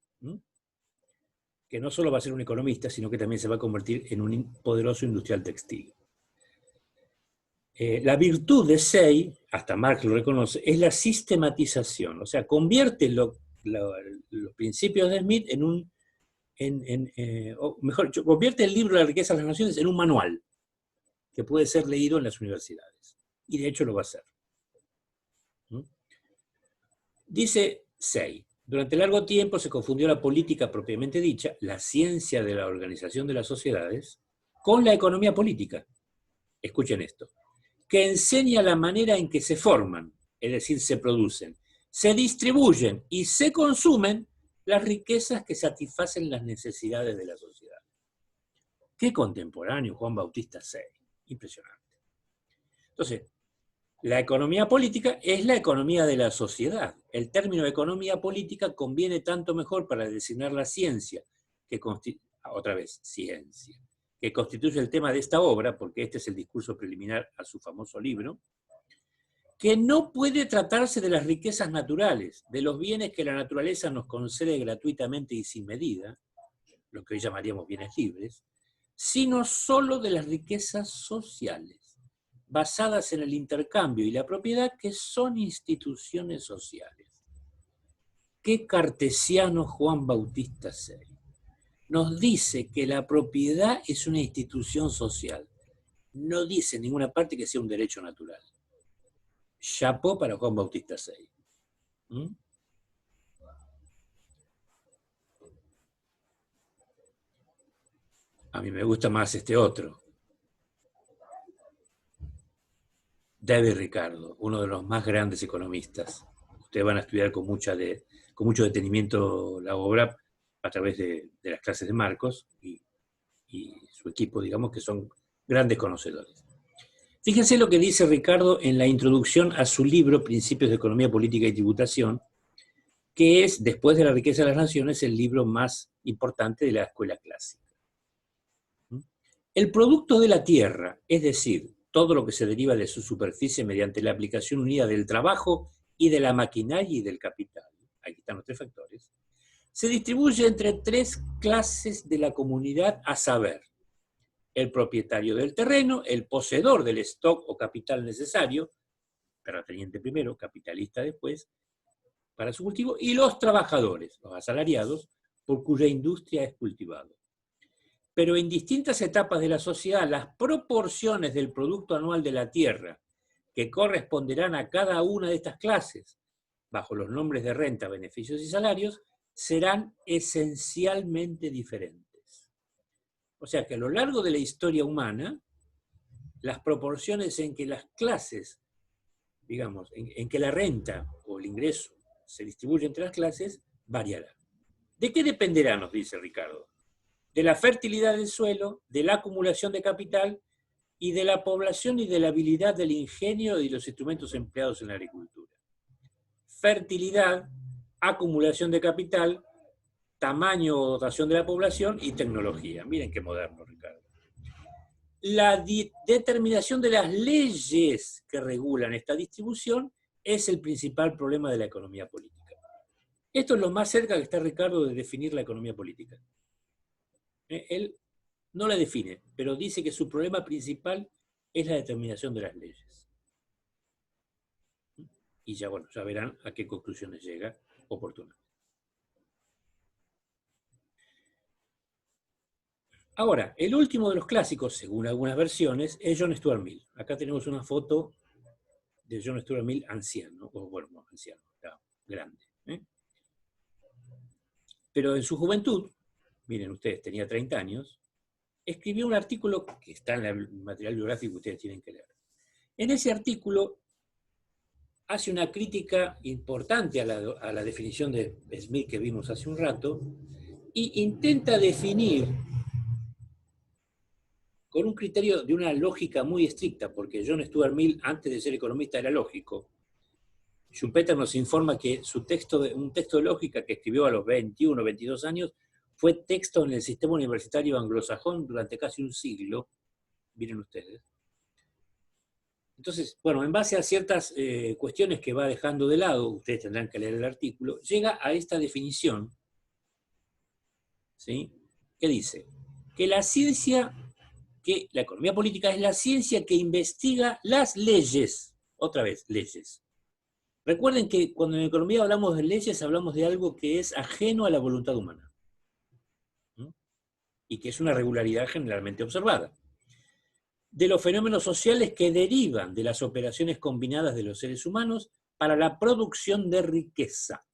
S1: Que no solo va a ser un economista, sino que también se va a convertir en un poderoso industrial textil. La virtud de Say, hasta Marx lo reconoce, es la sistematización, o sea, convierte los principios de Smith convierte el libro de la riqueza de las naciones en un manual que puede ser leído en las universidades. Y de hecho lo va a hacer. Dice Say, durante largo tiempo se confundió la política propiamente dicha, la ciencia de la organización de las sociedades, con la economía política. Escuchen esto. Que enseña la manera en que se forman, es decir, se producen, se distribuyen y se consumen las riquezas que satisfacen las necesidades de la sociedad. Qué contemporáneo Juan Bautista Say. Impresionante. Entonces, la economía política es la economía de la sociedad. El término economía política conviene tanto mejor para designar la ciencia, que otra vez, ciencia, que constituye el tema de esta obra, porque este es el discurso preliminar a su famoso libro, que no puede tratarse de las riquezas naturales, de los bienes que la naturaleza nos concede gratuitamente y sin medida, lo que hoy llamaríamos bienes libres, sino solo de las riquezas sociales, basadas en el intercambio y la propiedad, que son instituciones sociales. Qué cartesiano Juan Bautista Say. Nos dice que la propiedad es una institución social. No dice en ninguna parte que sea un derecho natural. Chapó para Juan Bautista Say. A mí me gusta más este otro. David Ricardo, uno de los más grandes economistas. Ustedes van a estudiar con mucho detenimiento la obra a través de las clases de Marcos y su equipo, digamos, que son grandes conocedores. Fíjense lo que dice Ricardo en la introducción a su libro Principios de Economía Política y Tributación, que es, después de La riqueza de las naciones, el libro más importante de la escuela clásica. El producto de la tierra, es decir, todo lo que se deriva de su superficie mediante la aplicación unida del trabajo y de la maquinaria y del capital, aquí están los tres factores, se distribuye entre tres clases de la comunidad, a saber, el propietario del terreno, el poseedor del stock o capital necesario, terrateniente primero, capitalista después, para su cultivo, y los trabajadores, los asalariados, por cuya industria es cultivado. Pero en distintas etapas de la sociedad, las proporciones del producto anual de la tierra que corresponderán a cada una de estas clases, bajo los nombres de renta, beneficios y salarios, serán esencialmente diferentes. O sea que a lo largo de la historia humana, las proporciones en que las clases, digamos, en que la renta o el ingreso se distribuye entre las clases, variará. ¿De qué dependerá, nos dice Ricardo? De la fertilidad del suelo, de la acumulación de capital y de la población y de la habilidad del ingenio y los instrumentos empleados en la agricultura. Fertilidad, acumulación de capital, tamaño o dotación de la población y tecnología. Miren qué moderno, Ricardo. La determinación de las leyes que regulan esta distribución es el principal problema de la economía política. Esto es lo más cerca que está Ricardo de definir la economía política. Él no la define, pero dice que su problema principal es la determinación de las leyes. Y ya, bueno, ya verán a qué conclusiones llega oportunamente. Ahora, el último de los clásicos, según algunas versiones, es John Stuart Mill. Acá tenemos una foto de John Stuart Mill anciano, o bueno, no anciano, ya, grande. Pero en su juventud, miren ustedes, tenía 30 años, escribió un artículo que está en el material biográfico que ustedes tienen que leer. En ese artículo hace una crítica importante a la definición de Smith que vimos hace un rato, y intenta definir con un criterio de una lógica muy estricta, porque John Stuart Mill, antes de ser economista, era lógico. Schumpeter nos informa que un texto de lógica que escribió a los 21 o 22 años fue texto en el sistema universitario anglosajón durante casi un siglo. Miren ustedes. Entonces, bueno, en base a ciertas cuestiones que va dejando de lado, ustedes tendrán que leer el artículo, llega a esta definición, ¿sí? Que dice que la economía política es la ciencia que investiga las leyes. Otra vez, leyes. Recuerden que cuando en economía hablamos de leyes, hablamos de algo que es ajeno a la voluntad humana. Y que es una regularidad generalmente observada. de los fenómenos sociales que derivan de las operaciones combinadas de los seres humanos para la producción de riqueza.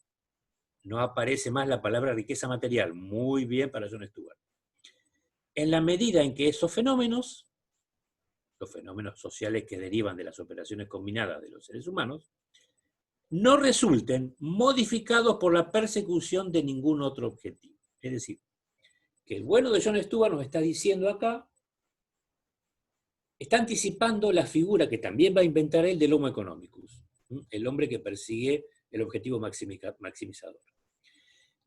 S1: No aparece más la palabra riqueza material. Muy bien para Jon Stewart. En la medida en que esos fenómenos, los fenómenos sociales que derivan de las operaciones combinadas de los seres humanos, no resulten modificados por la persecución de ningún otro objetivo. Es decir, que el bueno de Jon Stewart nos está diciendo acá, está anticipando la figura que también va a inventar él del Homo economicus, el hombre que persigue el objetivo maximizador.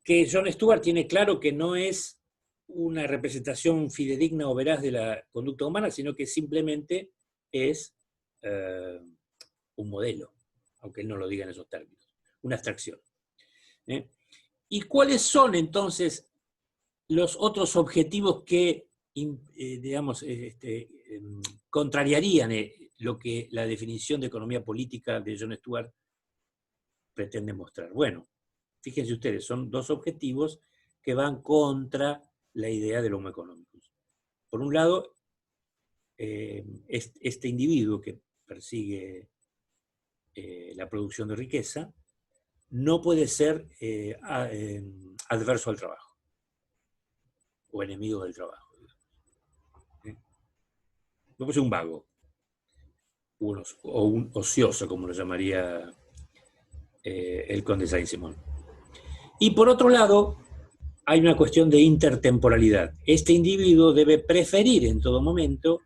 S1: Que Jon Stewart tiene claro que no es una representación fidedigna o veraz de la conducta humana, sino que simplemente es un modelo, aunque él no lo diga en esos términos, una abstracción. ¿Y cuáles son entonces los otros objetivos que, digamos, contrariarían lo que la definición de economía política de Jon Stewart pretende mostrar? Bueno, fíjense ustedes, son dos objetivos que van contra la idea del Homo economicus. Por un lado, este individuo que persigue la producción de riqueza no puede ser adverso al trabajo o enemigo del trabajo. No puede ser un vago o un ocioso, como lo llamaría el conde Saint-Simon. Y por otro lado, hay una cuestión de intertemporalidad. Este individuo debe preferir en todo momento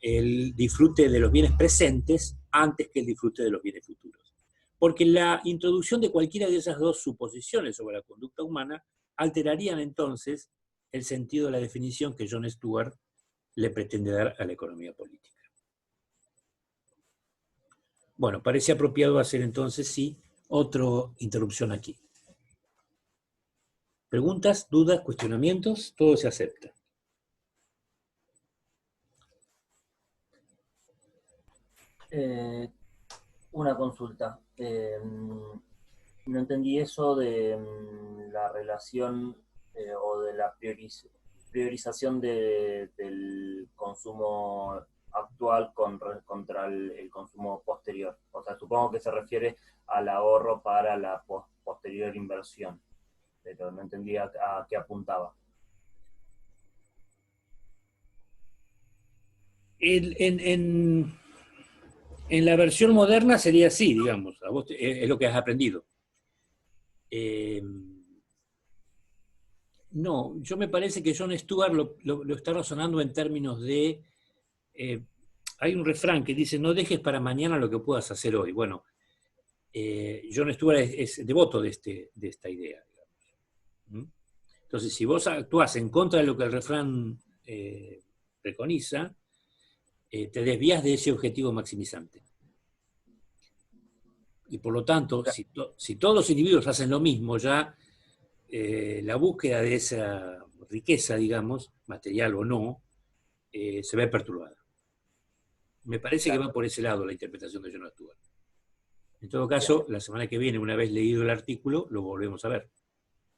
S1: el disfrute de los bienes presentes antes que el disfrute de los bienes futuros. Porque la introducción de cualquiera de esas dos suposiciones sobre la conducta humana alterarían entonces el sentido de la definición que Jon Stewart le pretende dar a la economía política. Bueno, parece apropiado hacer entonces, sí, otra interrupción aquí. Preguntas, dudas, cuestionamientos, todo se acepta.
S2: Una consulta. No entendí eso de la relación o de la priorización del consumo actual contra el consumo posterior. O sea, supongo que se refiere al ahorro para la posterior inversión, pero no entendía a qué apuntaba.
S1: En la versión moderna sería así, digamos, a vos es lo que has aprendido. No, yo me parece que Jon Stewart lo está razonando en términos de... hay un refrán que dice, no dejes para mañana lo que puedas hacer hoy. Bueno, Jon Stewart es devoto de esta idea. Digamos. Entonces, si vos actuás en contra de lo que el refrán preconiza, te desvías de ese objetivo maximizante. Y por lo tanto, si todos los individuos hacen lo mismo, ya la búsqueda de esa riqueza, digamos, material o no, se ve perturbada. Me parece que va por ese lado la interpretación de Jon Stewart. En todo caso, la semana que viene, una vez leído el artículo, lo volvemos a ver.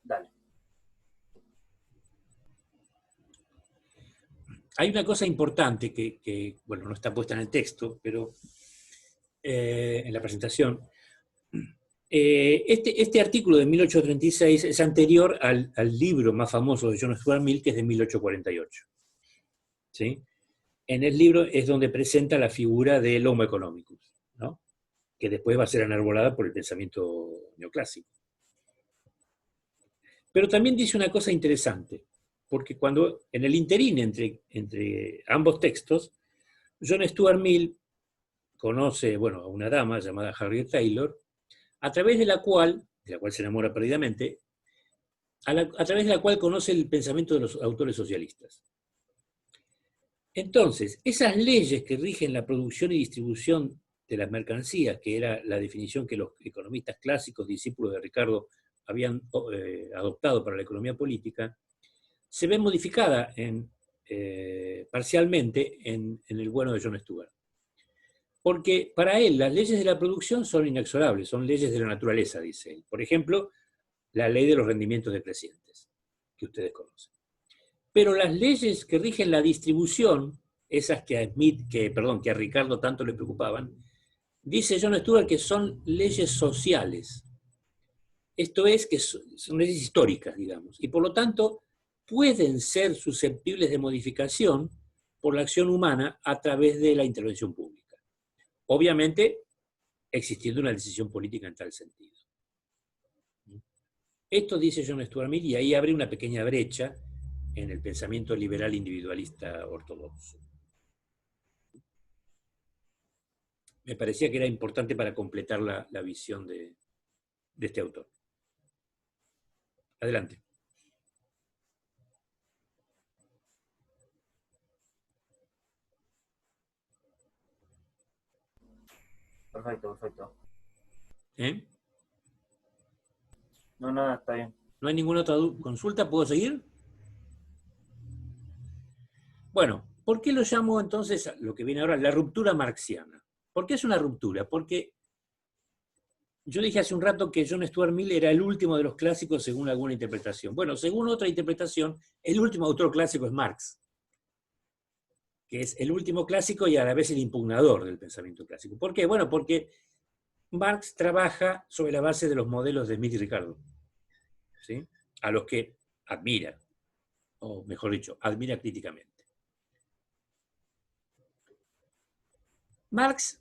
S2: Dale.
S1: Hay una cosa importante que, bueno, no está puesta en el texto, pero en la presentación. Este artículo de 1836 es anterior al libro más famoso de John Stuart Mill, que es de 1848. ¿Sí? En el libro es donde presenta la figura del Homo economicus, ¿no? Que después va a ser enarbolada por el pensamiento neoclásico. Pero también dice una cosa interesante, porque cuando en el interín entre ambos textos, John Stuart Mill conoce, bueno, a una dama llamada Harriet Taylor, a través de la cual se enamora perdidamente, a través de la cual conoce el pensamiento de los autores socialistas. Entonces, esas leyes que rigen la producción y distribución de las mercancías, que era la definición que los economistas clásicos, discípulos de Ricardo, habían adoptado para la economía política, se ven modificadas parcialmente en el bueno de Jon Stewart. Porque para él las leyes de la producción son inexorables, son leyes de la naturaleza, dice él. Por ejemplo, la ley de los rendimientos decrecientes, que ustedes conocen. Pero las leyes que rigen la distribución esas que a Ricardo tanto le preocupaban, dice John Stuart que son leyes sociales. Esto es, que son leyes históricas, digamos, y por lo tanto pueden ser susceptibles de modificación por la acción humana a través de la intervención pública. Obviamente, existiendo una decisión política en tal sentido. Esto dice John Stuart Mill, y ahí abre una pequeña brecha en el pensamiento liberal individualista ortodoxo. Me parecía que era importante para completar la visión de este autor. Adelante.
S2: Perfecto, perfecto.
S1: ¿Eh?
S2: No, nada, está bien.
S1: ¿No hay ninguna otra consulta? ¿Puedo seguir? Bueno, ¿por qué lo llamo entonces, a lo que viene ahora, la ruptura marxiana? ¿Por qué es una ruptura? Porque yo dije hace un rato que John Stuart Mill era el último de los clásicos según alguna interpretación. Bueno, según otra interpretación, el último autor clásico es Marx, que es el último clásico y a la vez el impugnador del pensamiento clásico. ¿Por qué? Bueno, porque Marx trabaja sobre la base de los modelos de Smith y Ricardo, ¿sí? A los que admira, o mejor dicho, admira críticamente. Marx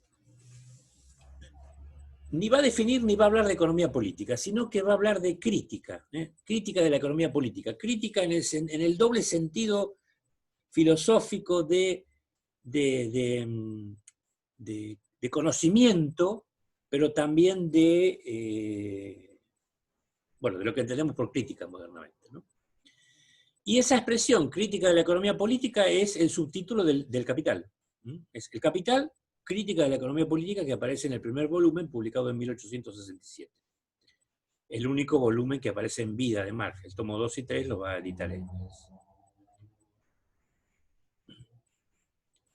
S1: ni va a definir ni va a hablar de economía política, sino que va a hablar de crítica, crítica de la economía política, crítica en el doble sentido filosófico de conocimiento, pero también bueno, de lo que entendemos por crítica modernamente, ¿no? Y esa expresión, crítica de la economía política, es el subtítulo del Capital. Es El Capital, crítica de la economía política, que aparece en el primer volumen, publicado en 1867. El único volumen que aparece en vida de Marx. El tomo 2 y 3 lo va a editar Engels.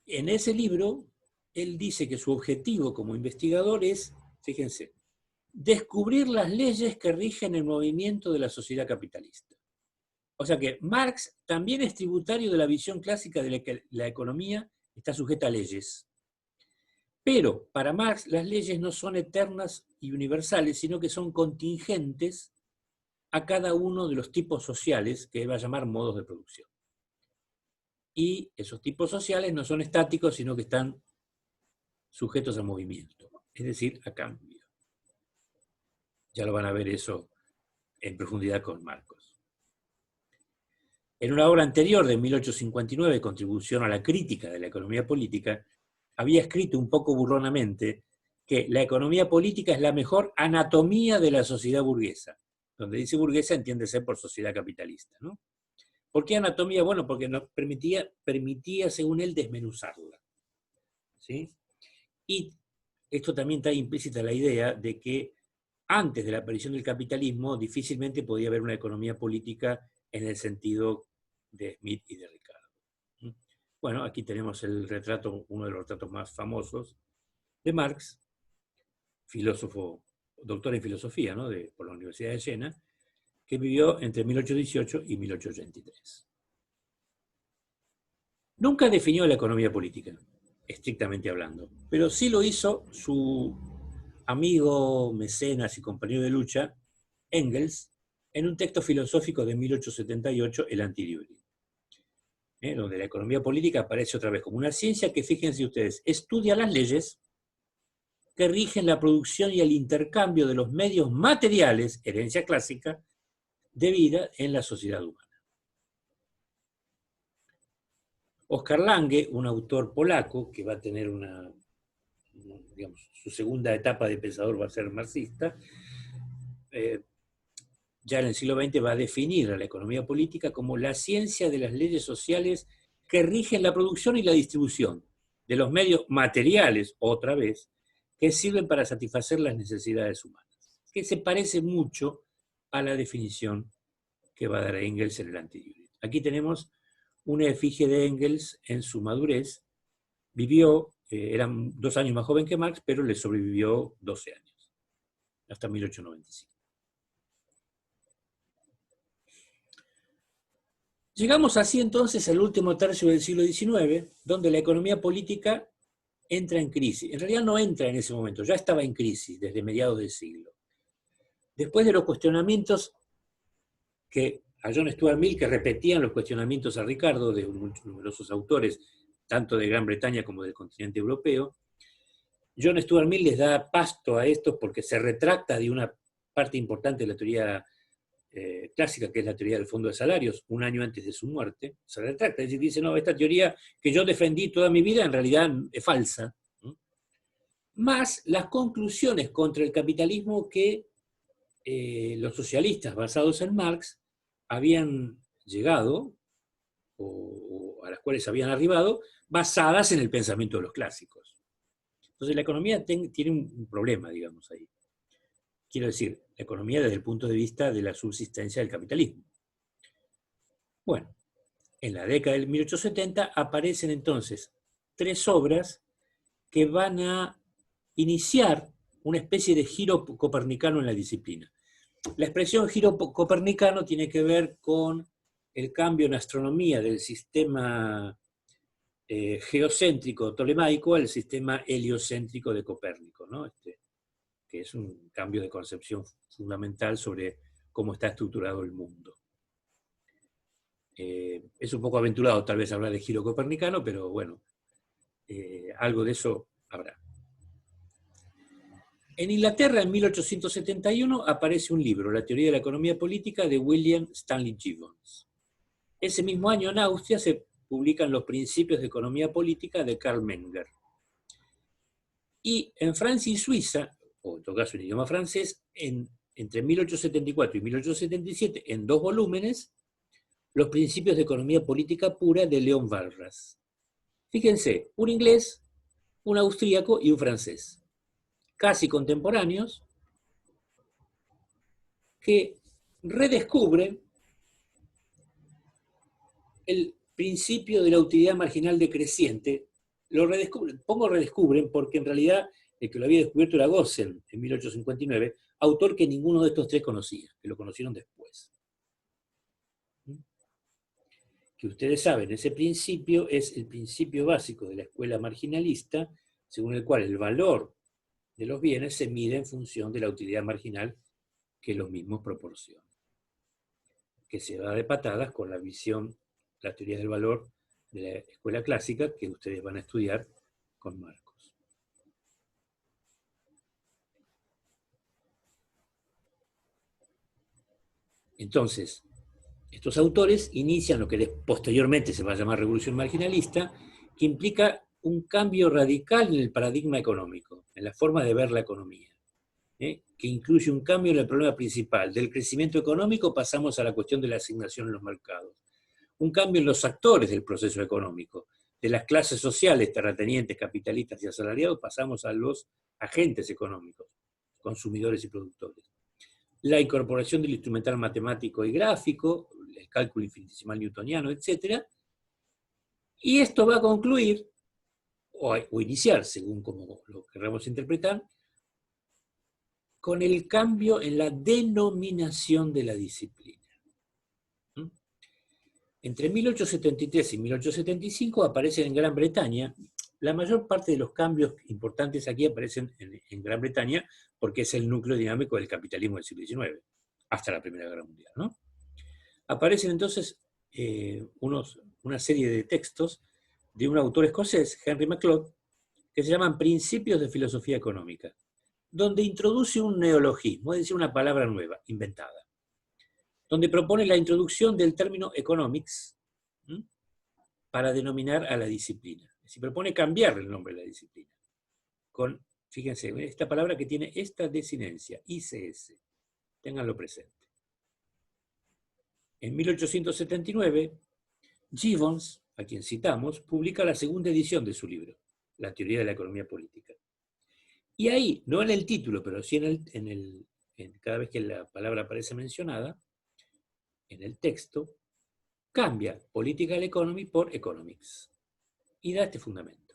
S1: En ese libro, él dice que su objetivo como investigador es, fíjense, descubrir las leyes que rigen el movimiento de la sociedad capitalista. O sea que Marx también es tributario de la visión clásica de que la economía está sujeta a leyes. Pero para Marx las leyes no son eternas y universales, sino que son contingentes a cada uno de los tipos sociales que él va a llamar modos de producción. Y esos tipos sociales no son estáticos, sino que están sujetos a movimiento, es decir, a cambio. Ya lo van a ver eso en profundidad con Marcos. En una obra anterior de 1859, Contribución a la crítica de la economía política, había escrito un poco burlonamente que la economía política es la mejor anatomía de la sociedad burguesa. Donde dice burguesa, entiéndese por sociedad capitalista, ¿no? ¿Por qué anatomía? Bueno, porque nos permitía, según él, desmenuzarla, ¿sí? Y esto también está implícita la idea de que antes de la aparición del capitalismo difícilmente podía haber una economía política en el sentido de Smith y de Ricardo. Bueno, aquí tenemos el retrato, uno de los retratos más famosos de Marx, filósofo, doctor en filosofía, ¿no? Por la Universidad de Jena, que vivió entre 1818 y 1883. Nunca definió la economía política, estrictamente hablando, pero sí lo hizo su amigo, mecenas y compañero de lucha, Engels, en un texto filosófico de 1878, El Antilibre, donde la economía política aparece otra vez como una ciencia que, fíjense ustedes, estudia las leyes que rigen la producción y el intercambio de los medios materiales, herencia clásica, de vida en la sociedad humana. Oscar Lange, un autor polaco que va a tener digamos, su segunda etapa de pensador va a ser marxista, ya en el siglo XX va a definir a la economía política como la ciencia de las leyes sociales que rigen la producción y la distribución de los medios materiales, otra vez, que sirven para satisfacer las necesidades humanas, que se parece mucho a la definición que va a dar Engels en el Antilibre. Aquí tenemos una efigie de Engels en su madurez. Vivió, era 2 años más joven que Marx, pero le sobrevivió 12 años, hasta 1895. Llegamos así entonces al último tercio del siglo XIX, donde la economía política entra en crisis. En realidad no entra en ese momento, ya estaba en crisis desde mediados del siglo. Después de los cuestionamientos a John Stuart Mill, que repetían los cuestionamientos a Ricardo, de numerosos autores, tanto de Gran Bretaña como del continente europeo, John Stuart Mill les da pasto a estos porque se retracta de una parte importante de la teoría clásica, que es la teoría del fondo de salarios, un año antes de su muerte. Se retracta, es decir, dice, no, esta teoría que yo defendí toda mi vida en realidad es falsa. Más las conclusiones contra el capitalismo que los socialistas basados en Marx habían llegado, o a las cuales habían arribado, basadas en el pensamiento de los clásicos. Entonces la economía tiene un problema, digamos, ahí. Quiero decir, la economía desde el punto de vista de la subsistencia del capitalismo. Bueno, en la década del 1870 aparecen entonces 3 obras que van a iniciar una especie de giro copernicano en la disciplina. La expresión giro copernicano tiene que ver con el cambio en astronomía del sistema geocéntrico tolemaico al sistema heliocéntrico de Copérnico, ¿no? Que es un cambio de concepción fundamental sobre cómo está estructurado el mundo. Es un poco aventurado tal vez hablar de giro copernicano, pero bueno, algo de eso habrá. En Inglaterra, en 1871, aparece un libro, La teoría de la economía política, de William Stanley Gibbons. Ese mismo año en Austria se publican Los principios de economía política de Karl Menger. Y en Francia y Suiza, o en todo caso en idioma francés, entre 1874 y 1877, en 2 volúmenes, Los principios de economía política pura de Léon Walras. Fíjense, un inglés, un austríaco y un francés, casi contemporáneos, que redescubren el principio de la utilidad marginal decreciente. Lo redescubren, pongo redescubren porque en realidad el que lo había descubierto era Gossen en 1859, autor que ninguno de estos 3 conocía, que lo conocieron después. Que ustedes saben, ese principio es el principio básico de la escuela marginalista, según el cual el valor de los bienes se mide en función de la utilidad marginal que los mismos proporcionan. Que se da de patadas con la visión, la teoría del valor de la escuela clásica que ustedes van a estudiar con Marcos. Entonces, estos autores inician lo que posteriormente se va a llamar revolución marginalista, que implica un cambio radical en el paradigma económico, en la forma de ver la economía, que incluye un cambio en el problema principal. Del crecimiento económico pasamos a la cuestión de la asignación en los mercados. Un cambio en los actores del proceso económico. De las clases sociales, terratenientes, capitalistas y asalariados, pasamos a los agentes económicos, consumidores y productores. La incorporación del instrumental matemático y gráfico, el cálculo infinitesimal newtoniano, etc. Y esto va a concluir, o iniciar, según como lo queramos interpretar, con el cambio en la denominación de la disciplina. Entre 1873 y 1875 aparecen en Gran Bretaña, la mayor parte de los cambios importantes aquí aparecen en Gran Bretaña porque es el núcleo dinámico del capitalismo del siglo XIX, hasta la Primera Guerra Mundial, ¿no? Aparecen entonces una serie de textos de un autor escocés, Henry MacLeod, que se llaman Principios de Filosofía Económica, donde introduce un neologismo, es decir, una palabra nueva, inventada, donde propone la introducción del término economics para denominar a la disciplina. Se propone cambiar el nombre de la disciplina. Fíjense, esta palabra que tiene esta desinencia, ICS, ténganlo presente. En 1879, Gibbons, a quien citamos, publica la segunda edición de su libro, La teoría de la economía política. Y ahí, no en el título, pero sí cada vez que la palabra aparece mencionada, en el texto, cambia political economy por economics. Y da este fundamento.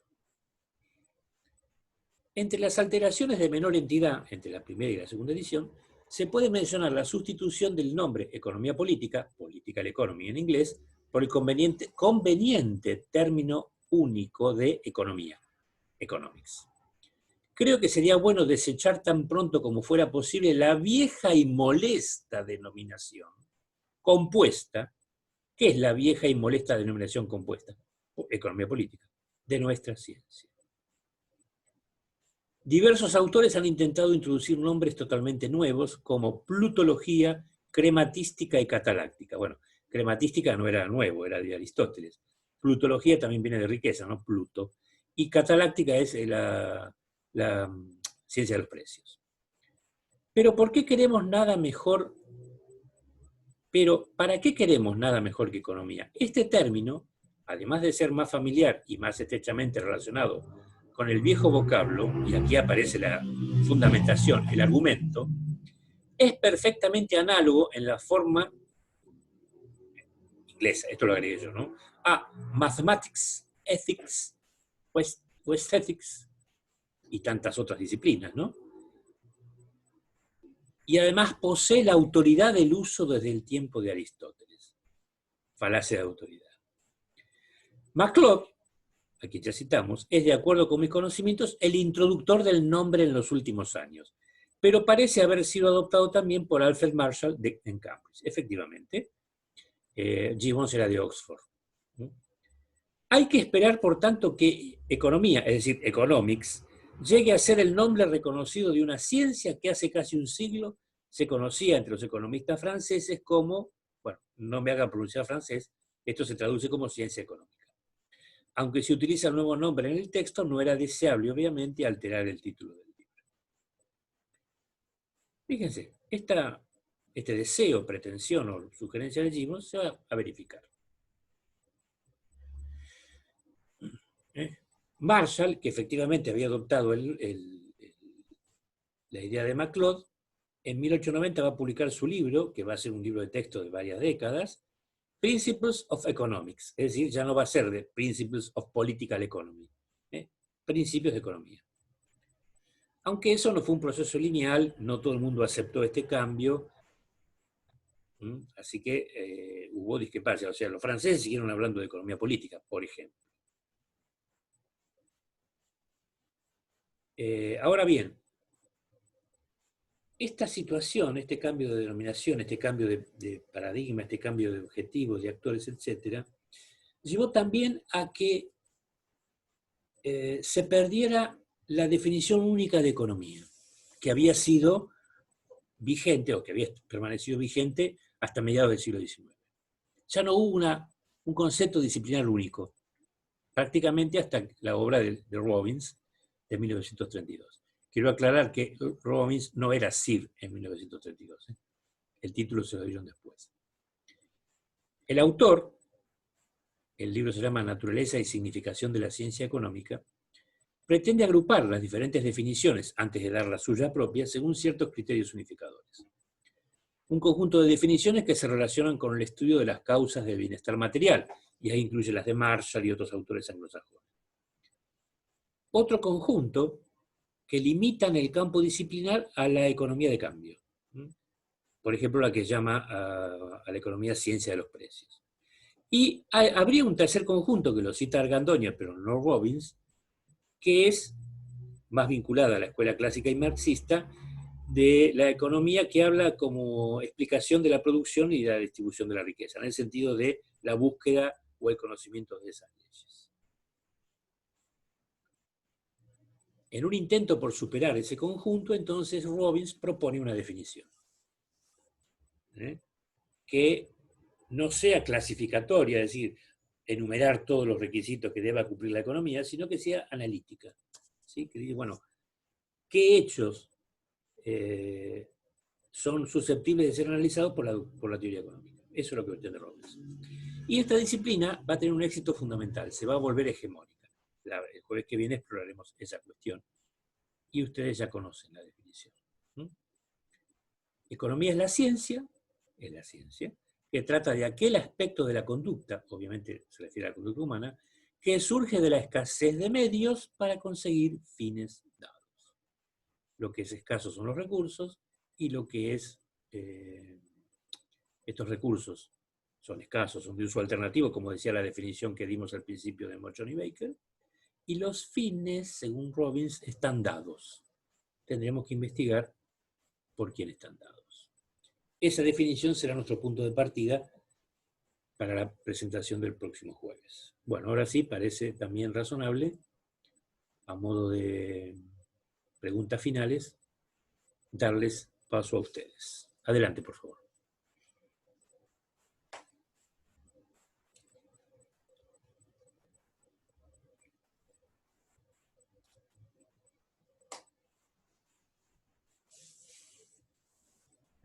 S1: Entre las alteraciones de menor entidad, entre la primera y la segunda edición, se puede mencionar la sustitución del nombre economía política, political economy en inglés, por el conveniente término único de economía, economics. Creo que sería bueno desechar tan pronto como fuera posible la vieja y molesta denominación compuesta. ¿Qué es la vieja y molesta denominación compuesta? Economía política, de nuestra ciencia. Diversos autores han intentado introducir nombres totalmente nuevos como plutología, crematística y cataláctica. Bueno, crematística no era nuevo, era de Aristóteles. Plutología también viene de riqueza, ¿no? Pluto. Y cataláctica es la ciencia de los precios. Pero ¿por qué queremos nada mejor? Pero ¿para qué queremos nada mejor que economía? Este término, además de ser más familiar y más estrechamente relacionado con el viejo vocablo, y aquí aparece la fundamentación, el argumento, es perfectamente análogo en la forma inglesa, esto lo agregué yo, ¿no? A mathematics, ethics, o aesthetics, y tantas otras disciplinas, ¿no? Y además posee la autoridad del uso desde el tiempo de Aristóteles. Falacia de autoridad. MacLeod, a quien ya citamos, es, de acuerdo con mis conocimientos, el introductor del nombre en los últimos años, pero parece haber sido adoptado también por Alfred Marshall en Cambridge. Efectivamente, Gibbons era de Oxford. Hay que esperar, por tanto, que economía, es decir, economics, llegue a ser el nombre reconocido de una ciencia que hace casi un siglo se conocía entre los economistas franceses como, bueno, no me hagan pronunciar francés, esto se traduce como ciencia económica. Aunque se utiliza el nuevo nombre en el texto, no era deseable, obviamente, alterar el título del libro. Fíjense, este deseo, pretensión o sugerencia de Gibbons se va a verificar. Marshall, que efectivamente había adoptado la idea de MacLeod, en 1890 va a publicar su libro, que va a ser un libro de texto de varias décadas, Principles of Economics, es decir, ya no va a ser de Principles of Political Economy, principios de economía. Aunque eso no fue un proceso lineal, no todo el mundo aceptó este cambio, así que hubo discrepancias. O sea, los franceses siguieron hablando de economía política, por ejemplo. Ahora bien, esta situación, este cambio de denominación, este cambio de paradigma, este cambio de objetivos, de actores, etc., llevó también a que se perdiera la definición única de economía, que había sido vigente, o que había permanecido vigente hasta mediados del siglo XIX. Ya no hubo un concepto disciplinar único, prácticamente hasta la obra de Robbins de 1932. Quiero aclarar que Robbins no era Sir en 1932. El título se lo dieron después. El autor, el libro se llama Naturaleza y Significación de la Ciencia Económica, pretende agrupar las diferentes definiciones antes de dar la suya propia según ciertos criterios unificadores. Un conjunto de definiciones que se relacionan con el estudio de las causas del bienestar material, y ahí incluye las de Marshall y otros autores anglosajones. Otro conjunto que limitan el campo disciplinar a la economía de cambio. Por ejemplo, la que llama a la economía ciencia de los precios. Y habría un tercer conjunto que lo cita Argandoña, pero no Robbins, que es más vinculada a la escuela clásica y marxista, de la economía que habla como explicación de la producción y de la distribución de la riqueza, en el sentido de la búsqueda o el conocimiento de esas leyes. En un intento por superar ese conjunto, entonces Robbins propone una definición que no sea clasificatoria, es decir, enumerar todos los requisitos que deba cumplir la economía, sino que sea analítica. ¿Sí? Que diga, bueno, ¿qué hechos son susceptibles de ser analizados por la teoría económica? Eso es lo que pretende Robbins. Y esta disciplina va a tener un éxito fundamental, se va a volver hegemónica. El jueves que viene exploraremos esa cuestión. Y ustedes ya conocen la definición. Economía es la ciencia, que trata de aquel aspecto de la conducta, obviamente se refiere a la conducta humana, que surge de la escasez de medios para conseguir fines dados. Lo que es escaso son los recursos, y lo que es estos recursos son escasos, son de uso alternativo, como decía la definición que dimos al principio de Merton y Baker, y los fines, según Robbins, están dados. Tendremos que investigar por quién están dados. Esa definición será nuestro punto de partida para la presentación del próximo jueves. Bueno, ahora sí, parece también razonable, a modo de preguntas finales, darles paso a ustedes. Adelante, por favor.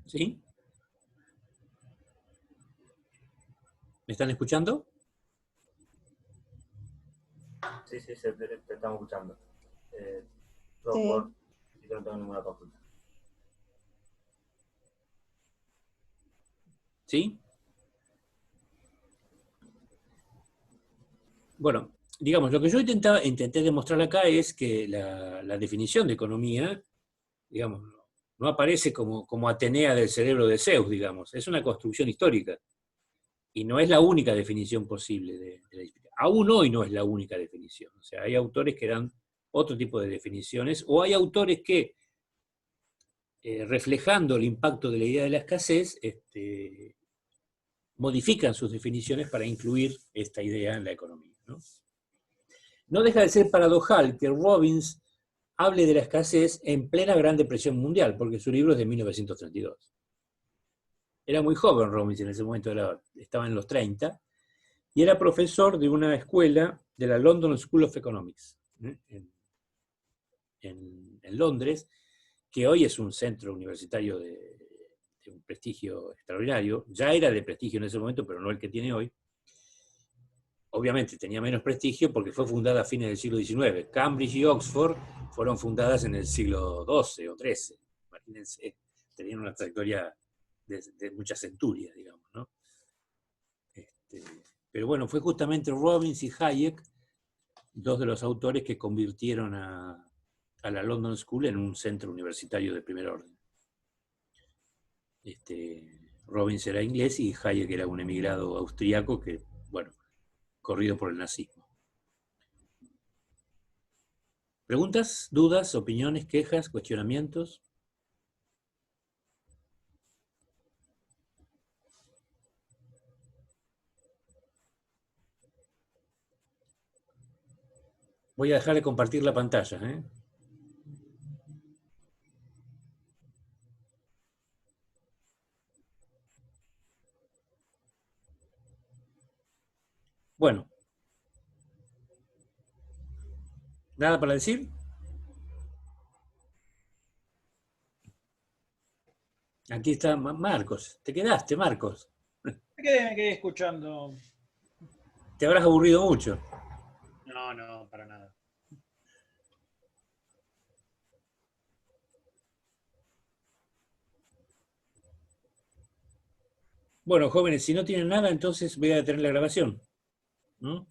S1: ¿Sí? ¿Me están escuchando?
S2: Sí, te estamos escuchando.
S3: Sí.
S2: Yo no tengo ninguna consulta.
S1: ¿Sí? Bueno, digamos, lo que yo intenté demostrar acá es que la definición de economía, digamos, no aparece como Atenea del cerebro de Zeus, digamos, es una construcción histórica. Y no es la única definición posible de la disciplina. Aún hoy no es la única definición. O sea, hay autores que dan otro tipo de definiciones, o hay autores que, reflejando el impacto de la idea de la escasez, modifican sus definiciones para incluir esta idea en la economía, ¿no? No deja de ser paradojal que Robbins hable de la escasez en plena Gran Depresión Mundial, porque su libro es de 1932. Era muy joven Robbins en ese momento, estaba en los 30, y era profesor de una escuela de la London School of Economics, en Londres, que hoy es un centro universitario de un prestigio extraordinario. Ya era de prestigio en ese momento, pero no el que tiene hoy. Obviamente tenía menos prestigio porque fue fundada a fines del siglo XIX. Cambridge y Oxford fueron fundadas en el siglo XII o XIII. Imagínense, tenían una trayectoria de muchas centurias, digamos, ¿no? Pero bueno, fue justamente Robbins y Hayek, dos de los autores que convirtieron a la London School en un centro universitario de primer orden. Robbins era inglés y Hayek era un emigrado austríaco que, bueno, corrido por el nazismo. ¿Preguntas, dudas, opiniones, quejas, cuestionamientos? Voy a dejar de compartir la pantalla, ¿eh? Bueno. ¿Nada para decir? Aquí está Marcos. ¿Te quedaste, Marcos?
S5: Me quedé escuchando.
S1: Te habrás aburrido mucho.
S5: No, para nada.
S1: Bueno, jóvenes, si no tienen nada, entonces voy a detener la grabación. ¿No?